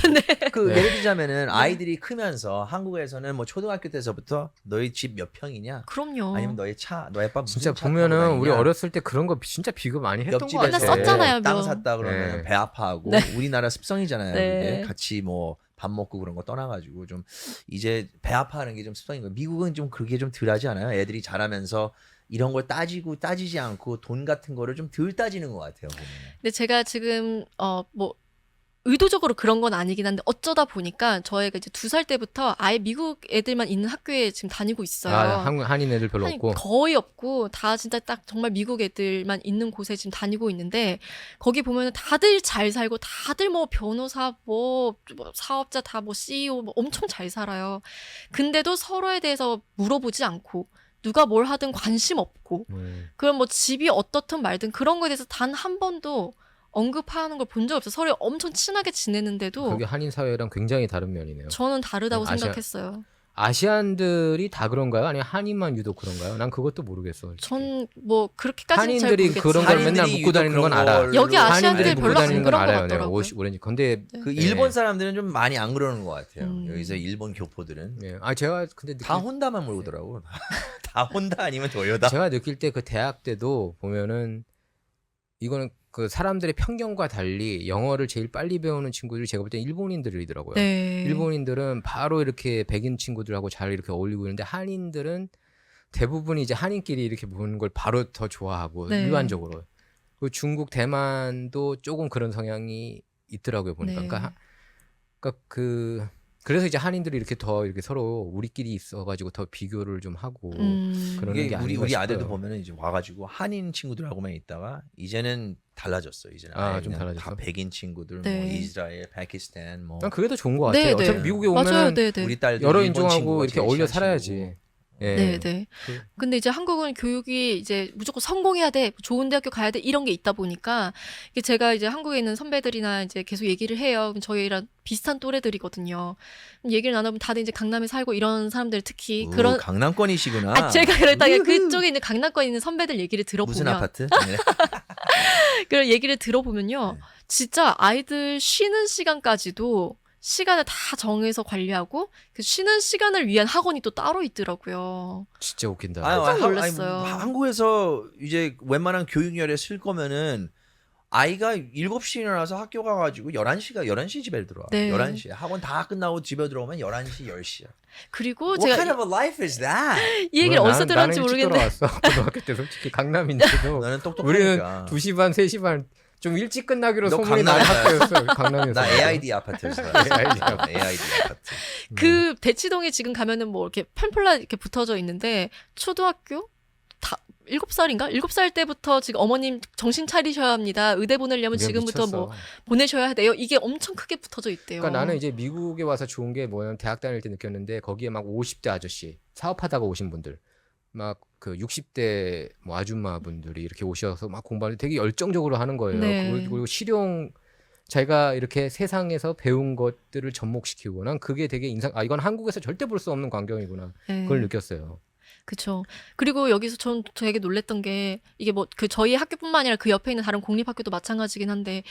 그 네. 예를 들자면은 아이들이 크면서 한국에서는 뭐 초등학교 때서부터 너희 집 몇 평이냐? 그럼요. 아니면 너희 차, 너희 아빠 무슨 진짜 차 타고 보면은 다니냐? 우리 어렸을 때 그런 거 진짜 비교 많이 했던 거 옆집에서 맨날 같아. 썼잖아요. 땅 뭐. 샀다 그러면 네. 배 아파하고 네. 우리나라 습성이잖아요. 네. 그게 같이 뭐 밥 먹고 그런 거 떠나가지고 좀 이제 배 아파하는 게 좀 습성인 거예요. 미국은 좀 그게 좀 덜하지 않아요? 애들이 자라면서 이런 걸 따지지 않고 돈 같은 거를 좀 덜 따지는 것 같아요. 보면. 근데 제가 지금 뭐 의도적으로 그런 건 아니긴 한데 어쩌다 보니까 저희가 이제 2살 때부터 아예 미국 애들만 있는 학교에 지금 다니고 있어요. 아, 한인 애들 별로 아니, 없고. 거의 없고 다 진짜 딱 정말 미국 애들만 있는 곳에 지금 다니고 있는데 거기 보면은 다들 잘 살고 다들 뭐 변호사 뭐 사업자 다 뭐 CEO 뭐 엄청 잘 살아요. 근데도 서로에 대해서 물어보지 않고 누가 뭘 하든 관심 없고 그럼 뭐 집이 어떻든 말든 그런 거에 대해서 단 한 번도 언급하는 걸 본 적 없어요. 서로 엄청 친하게 지내는데도 그게 한인 사회랑 굉장히 다른 면이네요. 저는 다르다고 아시아- 생각했어요. 아시안들이 다 그런가요? 아니면 한인만 유독 그런가요? 난 그것도 모르겠어. 솔직히. 전 뭐 그렇게까지는 잘 한인들이 모르겠지만 그런 걸 맨날 한인들이 묻고 다니는 건 유독 알아. 그런 여기 걸로 아시안들 한인들이 별로 묻고 안 다니는 건 그런 것 알아요. 내가 같더라고요. 옷이 오렌지. 근데 그 네. 일본 사람들은 좀 많이 안 그러는 것 같아요. 음. 여기서 일본 교포들은 예. 아 제가 근데 다 혼다만 모르더라고. 다 혼다 아니면 도요다. 제가 느낄 때 그 대학 때도 보면은 이거는 그 사람들의 편견과 달리 영어를 제일 빨리 배우는 친구들이 제가 볼 때 일본인들이더라고요. 네. 일본인들은 바로 이렇게 백인 친구들하고 잘 이렇게 어울리고 있는데 한인들은 대부분 이제 한인끼리 이렇게 보는 걸 바로 더 좋아하고 네. 일반적으로. 그 중국, 대만도 조금 그런 성향이 있더라고요 보니까. 네. 그러니까 그래서 이제 한인들이 이렇게 더 이렇게 서로 우리끼리 있어가지고 더 비교를 좀 하고 그러는 이게 게 아닌가 우리 아들도 싶어요. 보면은 이제 와가지고 한인 친구들하고만 있다가 이제는 달라졌어. 이제는 아, 아예 좀 그냥 달라졌어? 다 백인 친구들, 네. 뭐 이스라엘, 파키스탄, 뭐 난 그게 더 좋은 것 같아요. 네, 어차피 네. 미국에 맞아요. 오면 네, 네. 우리 딸도 여러 일본 인종하고 친구가 이렇게 제일 어울려 친한 살아야지. 친구고. 예. 네, 네. 그- 근데 이제 한국은 교육이 이제 무조건 성공해야 돼, 좋은 대학교 가야 돼 이런 게 있다 보니까 이게 제가 이제 한국에 있는 선배들이나 이제 계속 얘기를 해요. 그럼 저희랑 비슷한 또래들이거든요. 그럼 얘기를 나누면 다들 이제 강남에 살고 이런 사람들 특히 오, 그런 강남권이시구나. 제가 그랬다가 그쪽에 있는 강남권에 있는 선배들 얘기를 무슨 들어보면 아파트? 네. 그 얘기를 들어보면요. 네. 진짜 아이들 쉬는 시간까지도 시간을 다 정해서 관리하고 그 쉬는 시간을 위한 학원이 또 따로 있더라고요. 진짜 웃긴다. 깜짝 놀랐어요. 한국에서 이제 웬만한 교육열에 쓸 거면은 아이가 7시에 일어나서 학교 가가지고 11시에 집에 들어와. 네. 11시에. 학원 다 끝나고 집에 들어오면 11시, 10시야. 그리고 What 제가 kind of a life is that? 이 얘기를 어디서 들었는지 나는 일찍 모르겠는데 돌아왔어. 고등학교 때 솔직히 강남인데도 너는 우리는 똑똑하니까. 2시 반, 3시 반 좀 일찍 끝나기로 너 소문이 나는 강남에 학교였어. 강남이었어. 나 AID 아파트에서 AID 아파트. AID 아파트. 그 대치동에 지금 가면은 뭐 이렇게 팜플렛 이렇게 붙어져 있는데 초등학교 다 7살인가? 7살 때부터 지금 어머님 정신 차리셔야 합니다. 의대 보내려면 내가 지금부터 미쳤어. 뭐 보내셔야 돼요. 이게 엄청 크게 붙어져 있대요. 그러니까 나는 이제 미국에 와서 좋은 게 뭐냐면 대학 다닐 때 느꼈는데 거기에 막 50대 아저씨 사업하다가 오신 분들 막 그 60대 뭐 아줌마 분들이 이렇게 오셔서 막 공부하는데 되게 열정적으로 하는 거예요. 네. 그리고 실용 자기가 이렇게 세상에서 배운 것들을 접목시키고 난 그게 되게 이건 한국에서 절대 볼 수 없는 광경이구나. 네. 그걸 느꼈어요. 그쵸. 그리고 여기서 전 되게 놀랬던 게 이게 뭐 그 저희 학교뿐만 아니라 그 옆에 있는 다른 공립학교도 마찬가지긴 한데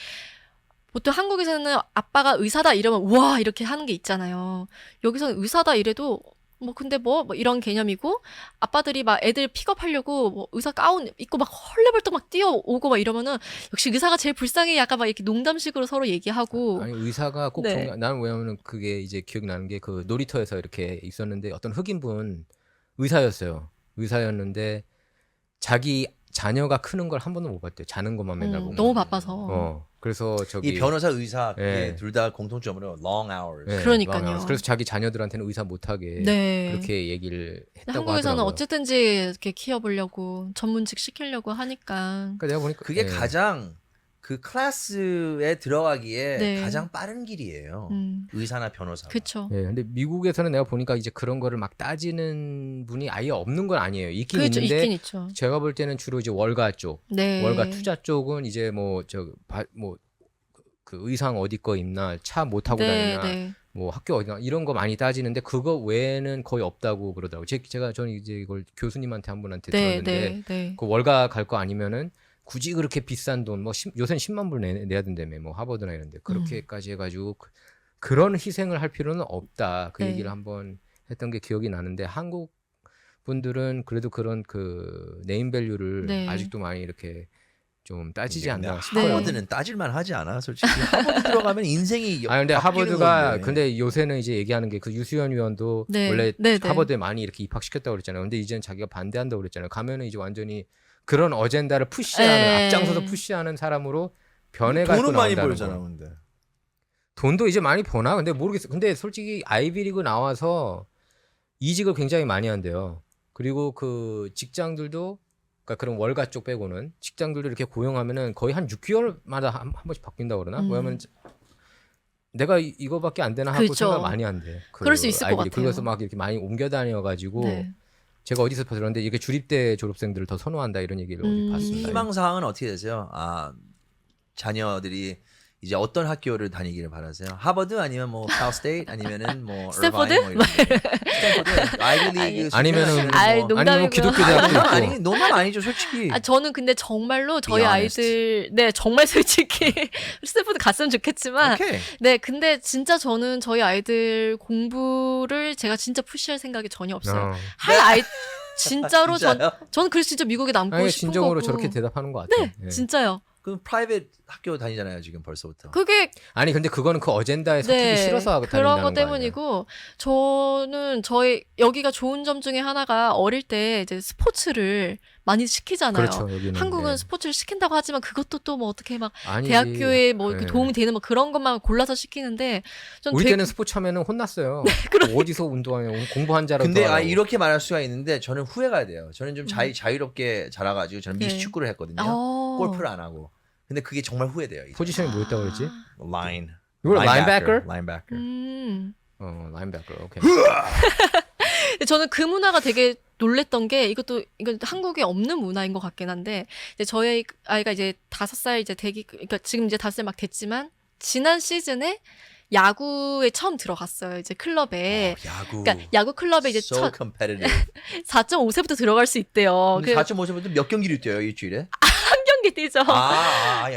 보통 한국에서는 아빠가 의사다 이러면 우와 이렇게 하는 게 있잖아요. 여기서는 의사다 이래도 뭐 근데 뭐 이런 개념이고 아빠들이 막 애들 픽업하려고 뭐 의사 가운 입고 막 헐레벌떡 막 뛰어오고 막 이러면은 역시 의사가 제일 불쌍해 약간 막 이렇게 농담식으로 서로 얘기하고 아니 의사가 꼭 네. 나는 왜냐면 그게 이제 기억나는 게 그 놀이터에서 이렇게 있었는데 어떤 흑인분 의사였어요. 의사였는데 자기 자녀가 크는 걸 한 번도 못 봤대요. 자는 것만 맨날 보고. 너무 바빠서 그래서 저기 이 변호사 의사 예. 둘 다 공통점으로 long hours. 예, 그러니까요. long hours. 그래서 자기 자녀들한테는 의사 못하게 네. 그렇게 얘기를 했다고 한국에서는 하더라고요. 어쨌든지 이렇게 키워보려고 전문직 시키려고 하니까 그러니까 내가 보니까 그게 예. 가장 그 클래스에 들어가기에 네. 가장 빠른 길이에요. 의사나 변호사. 그쵸. 예, 근데 미국에서는 내가 보니까 이제 그런 거를 막 따지는 분이 아예 없는 건 아니에요. 있긴 그렇죠. 있는데 있긴 있죠. 제가 볼 때는 주로 이제 월가 쪽, 네. 월가 투자 쪽은 이제 뭐 그 의상 어디 거 입나, 차 못 타고 네, 다니나, 네. 뭐 학교 어디나 이런 거 많이 따지는데 그거 외에는 거의 없다고 그러더라고요. 저는 이제 이걸 교수님한테 한 분한테 네, 들었는데 네, 네. 그 월가 갈 거 아니면은 굳이 그렇게 비싼 돈, 뭐 요새는 10만 불 내야 된다며, 뭐 하버드나 이런데 그렇게까지 해가지고 그런 희생을 할 필요는 없다. 그 네. 얘기를 한번 했던 게 기억이 나는데 한국 분들은 그래도 그런 그 네임밸류를 네. 아직도 많이 이렇게 좀 따지지 근데 않나 싶어요. 네. 하버드는 따질만 하지 않아, 솔직히. 하버드 들어가면 인생이 아 근데 바뀌는 하버드가 건데. 근데 요새는 이제 얘기하는 게 그 유수연 위원도 네. 원래 네, 네. 하버드에 많이 이렇게 입학시켰다고 그랬잖아요. 근데 이제는 자기가 반대한다고 그랬잖아요. 가면은 이제 완전히 그런 어젠다를 푸시하는 네. 앞장서서 푸시하는 사람으로 변해가지고 돈은 많이 나온다는 벌잖아, 거. 근데. 돈도 이제 많이 버나? 근데 모르겠어. 근데 솔직히 아이비리그 나와서 이직을 굉장히 많이 한대요. 그리고 그 직장들도 그러니까 그런 월가 쪽 빼고는 직장들도 이렇게 고용하면은 거의 한 6개월마다 한 번씩 바뀐다고 그러나? 왜냐면 내가 이거밖에 안 되나 하고 그렇죠. 생각 많이 한대. 그럴 수 있을 것 아이비리그. 같아요. 그래서 막 이렇게 많이 옮겨 다녀가지고 네. 제가 어디서 들었는데 이게 주립대 졸업생들을 더 선호한다 이런 얘기를 어디 봤습니다. 희망 사항은 어떻게 되세요? 아, 자녀들이 이제 어떤 학교를 다니기를 바라세요? 하버드 아니면 뭐 칼스테이트 아니면은 뭐 스탠포드? 얼바인 뭐 이런 거. 스탠포드 아이비리그 아니면은 아이, 뭐 농담이고요. 아니면 기독교 대학도 있고. 아니 농담 아니죠, 솔직히. 아, 저는 근데 정말로 저희 Be honest. 아이들, 네, 정말 솔직히 스탠포드 갔으면 좋겠지만, 오케이. 네, 근데 진짜 저는 저희 아이들 공부를 제가 진짜 푸시할 생각이 전혀 없어요. 할 아이, 진짜로 진짜요? 저는 그래서 진짜 미국에 남고 아니, 싶은 진정으로 거고. 저렇게 대답하는 것 같아요. 네, 예. 진짜요. 그럼 프라이빗 학교 다니잖아요, 지금 벌써부터. 그게 아니 근데 그거는 그 어젠다에 섞이기 네, 싫어서 하고 그런 다닌다는 것 거 아니야. 때문이고 저는 저희 여기가 좋은 점 중에 하나가 어릴 때 이제 스포츠를 많이 시키잖아요. 그렇죠. 여기는 한국은 네. 스포츠를 시킨다고 하지만 그것도 또 뭐 어떻게 막 아니지. 대학교에 뭐 이렇게 네. 도움이 되는 뭐 그런 것만 골라서 시키는데 좀 우리 되게 때는 스포츠 하면은 혼났어요. 어디서 운동하냐 공부한 자라고. 근데 하라고. 이렇게 말할 수가 있는데 저는 후회가 돼요. 저는 좀 자유롭게 자라가지고 저는 네. 미식축구를 했거든요. 골프를 안 하고. 근데 그게 정말 후회돼요. 이제. 포지션이 뭐였다고 그랬지? 라인. 이걸 라인백커? 라인백커. 라인백커. 오케이. 근데 저는 그 문화가 되게 놀랬던 게 이건 한국에 없는 문화인 것 같긴 한데 이제 저희 아이가 이제 5살 이제 그러니까 지금 이제 5살 막 됐지만 지난 시즌에 야구에 처음 들어갔어요. 이제 클럽에. 야구. 그러니까 야구 클럽에 이제 So competitive. 4.5세부터 들어갈 수 있대요. 4.5세부터 몇 경기를 뛰어요, 일주일에? 한 경기 뛰죠.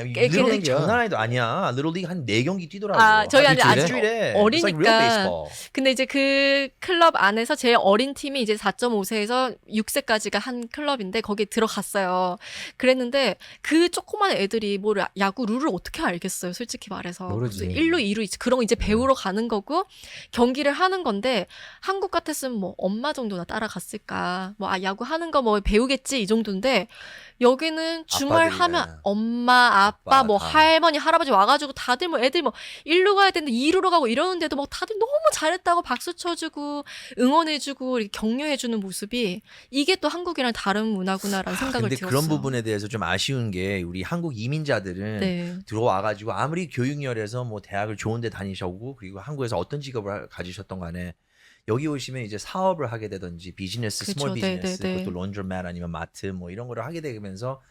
리틀리그 장난 아니도 아니야. 리틀리그 한 4경기 뛰더라고. 아, 저희 아직 일주일에. 어리니까. It's like real baseball. 근데 이제 그 클럽 안에서 제일 어린 팀이 이제 4.5세에서 6세까지가 한 클럽인데 거기에 들어갔어요. 그랬는데 그 조그만 애들이 뭐 야구 룰을 어떻게 알겠어요, 솔직히 말해서. 모르지. 그래서 1루, 2루 그런 거 이제 배우러 가는 거고 경기를 하는 건데 한국 같았으면 뭐 엄마 정도나 따라갔을까. 뭐 야구 하는 거 뭐 배우겠지 이 정도인데 여기는 주말 아빠들이, 하면 엄마, 아빠, 뭐 다. 할머니, 할아버지 와가지고 다들 뭐 애들 뭐 1루 가야 되는데 2루로 가고 이러는데도 뭐 다들 너무 잘했다고 박수 쳐주고 응원해주고 이렇게 격려해주는 모습이 이게 또 한국이랑 다른 문화구나라는 생각을 근데 들었어요. 그런 부분에 대해서 좀 아쉬운 게 우리 한국 이민자들은 네. 들어와가지고 아무리 교육열에서 뭐 대학을 좋은데 다니셨고 그리고 한국에서 어떤 직업을 가지셨던 간에 여기 오시면 이제 사업을 하게 되든지 비즈니스, 그쵸, 스몰 비즈니스, 네, 네, 네. 그것도 론드로맷 아니면 마트 뭐 이런 거를 하게 되면서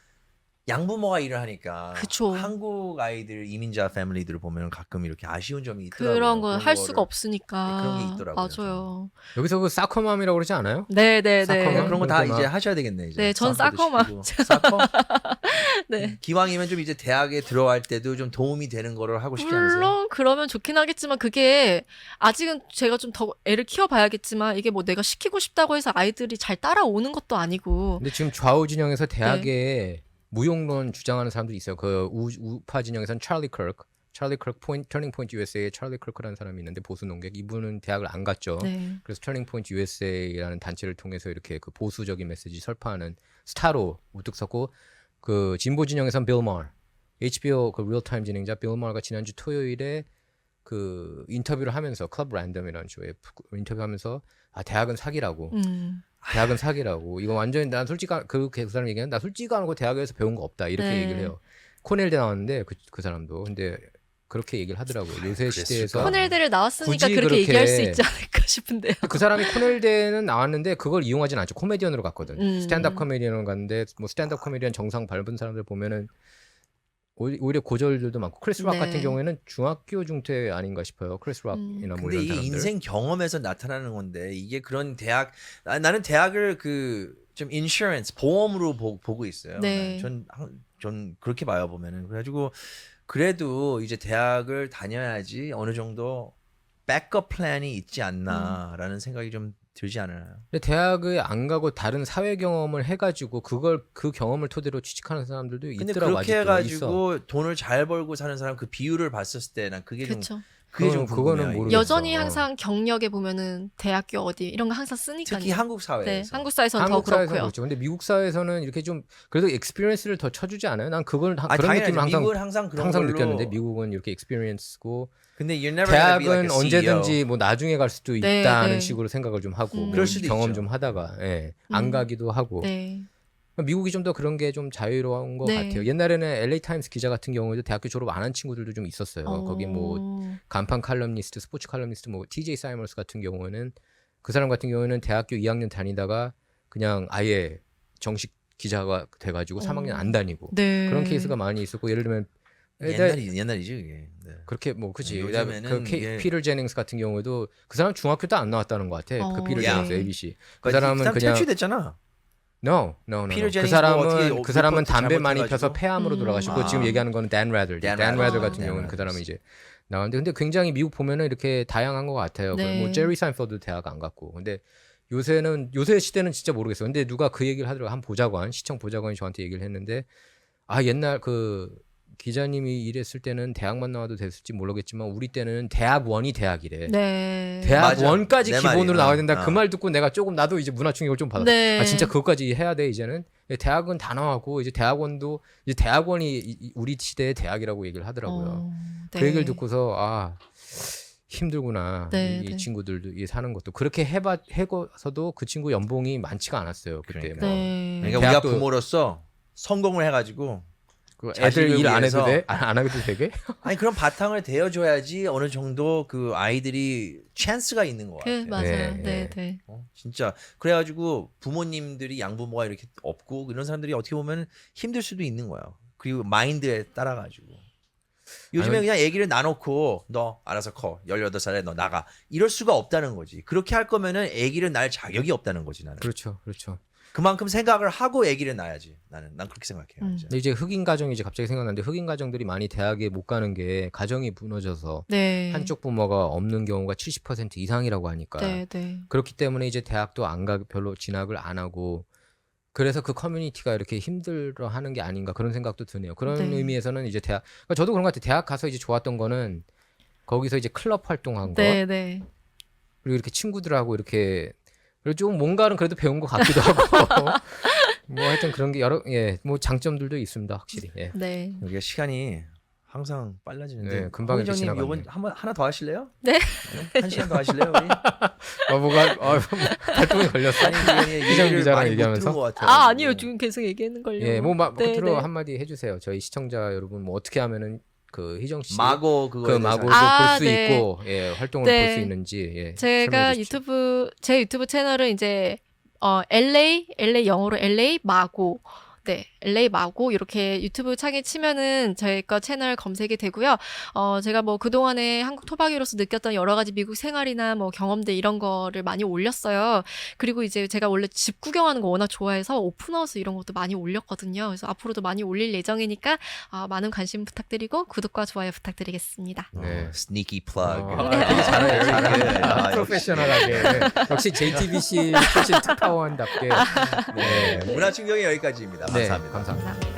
양부모가 일을 하니까 그쵸. 한국 아이들 이민자 패밀리들을 보면 가끔 이렇게 아쉬운 점이 있더라고요. 그런 걸 할 수가 거를. 없으니까. 그런 게 있더라고요, 맞아요. 여기서 그 사커맘이라고 그러지 않아요? 네네네. 사커맘? 그런 거 다 그렇게 막- 이제 하셔야 되겠네. 이제. 네, 전 사커도 사커만. 시키고. 사커? 네. 기왕이면 좀 이제 대학에 들어갈 때도 좀 도움이 되는 거를 하고 싶지 않으세요? 물론 그러면 좋긴 하겠지만 그게 아직은 제가 좀 더 애를 키워봐야겠지만 이게 뭐 내가 시키고 싶다고 해서 아이들이 잘 따라오는 것도 아니고 근데 지금 좌우 진영에서 네. 대학에 무용론 주장하는 사람들이 있어요. 그 우파 진영에서는 찰리 크크 터닝 포인트 USA의 찰리 크크라는 사람이 있는데 보수 농객 이분은 대학을 안 갔죠. 네. 그래서 터닝 포인트 USA라는 단체를 통해서 이렇게 그 보수적인 메시지 설파하는 스타로 우뚝 섰고 그 진보 진영에서는 빌 마her HBO 그 리얼타임 진행자 빌 마her가 지난주 토요일에 그 인터뷰를 하면서 클럽 랜덤이라는 쇼에 인터뷰하면서 아 대학은 사기라고 대학은 사기라고 이거 완전히 난 솔직히 그 사람 얘기하는 나 솔직히 않고 대학에서 배운 거 없다 이렇게 네. 얘기를 해요. 코넬대 나왔는데 그 사람도 근데 그렇게 얘기를 하더라고요. 요새 그랬을까? 시대에서 코넬대를 나왔으니까 굳이 그렇게 얘기할 수 그렇게- 있지 않을까 싶은데요. 그 사람이 코넬대는 나왔는데 그걸 이용하진 않죠. 코미디언으로 갔거든. 음. 스탠드업 코미디언으로 갔는데 뭐 스탠드업 코미디언 정상 밟은 사람들 보면은 오히려 고졸들도 많고 크리스 락 네. 같은 경우에는 중학교 중퇴 아닌가 싶어요. 크리스 락이나 뭐 근데 이런 이게 사람들. 인생 경험에서 나타나는 건데 이게 그런 대학 나는 대학을 그 좀 인슈런스 보험으로 보고 있어요. 네. 전 그렇게 봐요 보면은 그래가지고 그래도 이제 대학을 다녀야지 어느 정도 백업 플랜이 있지 않나라는 생각이 좀 들지 않아요. 근데 대학에 안 가고 다른 사회 경험을 해가지고 그걸 그 경험을 토대로 취직하는 사람들도 근데 있더라고. 그렇게 아직도 해가지고 있어. 돈을 잘 벌고 사는 사람 그 비율을 봤을 때 난 그게 좀 그렇죠. 그게 좀 그거는 궁금해요. 모르겠어. 여전히 어. 항상 경력에 보면은 대학교 어디 이런 거 항상 쓰니까요. 특히 한국 네, 사회에서 한국 사회에서는 더 한국 사회에서는 그렇고요. 그렇죠. 근데 미국 사회에서는 이렇게 좀 그래도 익스피리언스를 더 쳐주지 않아요? 난 그걸 아, 그런 당연하지. 느낌을 항상 미국은 항상 그런 항상 걸로 느꼈는데 미국은 이렇게 익스피리언스고 근데 you're never gonna be like 대학은 a CEO. 언제든지 뭐 나중에 갈 수도 네, 있다는 네. 식으로 생각을 좀 하고 뭐 그럴 수도 경험 있죠. 좀 하다가 예, 안 음. 가기도 하고 네. 미국이 좀 더 그런 게 좀 자유로운 것 네. 같아요. 옛날에는 LA 타임스 기자 같은 경우에도 대학교 졸업 안 한 친구들도 좀 있었어요. 거기 뭐 간판 칼럼니스트, 스포츠 칼럼니스트 뭐 TJ 사이머스 같은 경우는 그 사람 같은 경우는 대학교 2학년 다니다가 그냥 아예 정식 기자가 돼가지고 3학년 안 다니고 네. 그런 케이스가 많이 있었고 예를 들면 옛날이지 그게. 네. 그렇게 뭐 그치. 요즘에는 그 이게- 피터 제닝스 같은 경우에도 그 사람 중학교 때 안 나왔다는 것 같아. 그 피터 야. 제닝스 ABC. 그 그러니까 사람은 사람 그냥 퇴출됐잖아. No. 피터 그 제닝스 뭐 어떻게 사람은 그 사람은 리포트 담배 많이 펴서 잘못해가지고? 폐암으로 돌아가시고 아. 지금 얘기하는 거는 Dan Rather. Dan Dan Rather. Rather 같은 Dan 경우는 그 Rather. 사람은 이제 나왔는데 근데 굉장히 미국 보면은 이렇게 다양한 것 같아요. 네. 뭐 제리 사인펠드 대학 안 갔고. 근데 요새 시대는 진짜 모르겠어요. 근데 누가 그 얘기를 하더라고. 한 보좌관, 시청 보좌관이 저한테 얘기를 했는데 아 옛날 그 기자님이 일했을 때는 대학만 나와도 됐을지 모르겠지만 우리 때는 대학원이 대학이래. 네. 대학원까지 맞아. 내 기본으로 말이. 나와야 된다. 어. 그 말 듣고 내가 조금 나도 이제 문화 충격을 좀 받았어. 네. 아 진짜 그것까지 해야 돼 이제는. 대학은 다 나와고 이제 대학원도 이제 대학원이 우리 시대의 대학이라고 얘기를 하더라고요. 네. 그 얘기를 듣고서 아 힘들구나. 네, 이 네. 친구들도 이 사는 것도 그렇게 해서도 그 친구 연봉이 많지가 않았어요 그때. 그러니까. 뭐. 네. 그러니까 대학도- 우리가 부모로서 성공을 해가지고 그 자식을 애들 일 안 해도 위해서- 돼? 안 해도 되게? 아니 그런 바탕을 대어줘야지 어느 정도 그 아이들이 찬스가 있는 것 같아요. 맞아요. 네, 네, 네. 진짜 그래가지고 부모님들이 양부모가 이렇게 없고 이런 사람들이 어떻게 보면 힘들 수도 있는 거예요. 그리고 마인드에 따라가지고 요즘에 아니, 그냥 얘기를 나놓고 너 알아서 커 18살에 너 나가 이럴 수가 없다는 거지. 그렇게 할 거면은 애기를 낳을 자격이 없다는 거지 나는. 그렇죠. 그만큼 생각을 하고 애기를 낳아야지. 난 그렇게 생각해요. 이제. 근데 이제 흑인 가정이 이제 갑자기 생각났는데 흑인 가정들이 많이 대학에 못 가는 게 가정이 무너져서 네. 한쪽 부모가 없는 경우가 70% 이상이라고 하니까 네, 네. 그렇기 때문에 이제 대학도 안 가 별로 진학을 안 하고 그래서 그 커뮤니티가 이렇게 힘들어하는 게 아닌가 그런 생각도 드네요. 그런 네. 의미에서는 이제 대학 그러니까 저도 그런 것 같아요. 대학 가서 이제 좋았던 거는 거기서 이제 클럽 활동한 거 네, 네. 그리고 이렇게 친구들하고 이렇게 그리고 좀 뭔가는 그래도 배운 것 같기도 하고 뭐 하여튼 그런 게 뭐 장점들도 있습니다 확실히. 예. 네. 여기가 시간이 항상 빨라지는데 네, 금방 이렇게 홍희정님 지나갔네. 요번 한번 하나 더 하실래요? 네. 한 시간 더 하실래요? 우리? 뭐가 발동이 걸렸어. 아니 희정 기자랑 얘기하면서? 아, 아니요. 지금 계속 얘기하는 걸요. 예, 뭐 네, 끝으로 네. 한마디 해주세요. 저희 시청자 여러분 뭐 어떻게 하면은 그 희정 씨 마고 그 그거 마고도 아, 볼 수 네. 있고 예, 활동을 네. 볼 수 있는지 예, 제가 설명해 주십시오. 제 유튜브 채널은 이제 LA 영어로 LA 마고. 네. LA 마고 이렇게 유튜브 창에 치면은 저희 거 채널 검색이 되고요. 제가 뭐 그동안에 한국 토박이로서 느꼈던 여러 가지 미국 생활이나 뭐 경험들 이런 거를 많이 올렸어요. 그리고 이제 제가 원래 집 구경하는 거 워낙 좋아해서 오픈하우스 이런 것도 많이 올렸거든요. 그래서 앞으로도 많이 올릴 예정이니까 많은 관심 부탁드리고 구독과 좋아요 부탁드리겠습니다. 네. sneaky plug. 되게 잘해요. Very good. 잘해요. 프로페셔널하게. 역시 JTBC 출신 특파원답게. 네, 문화 충격이 여기까지입니다. 네, 감사합니다. 감사합니다. 감사합니다.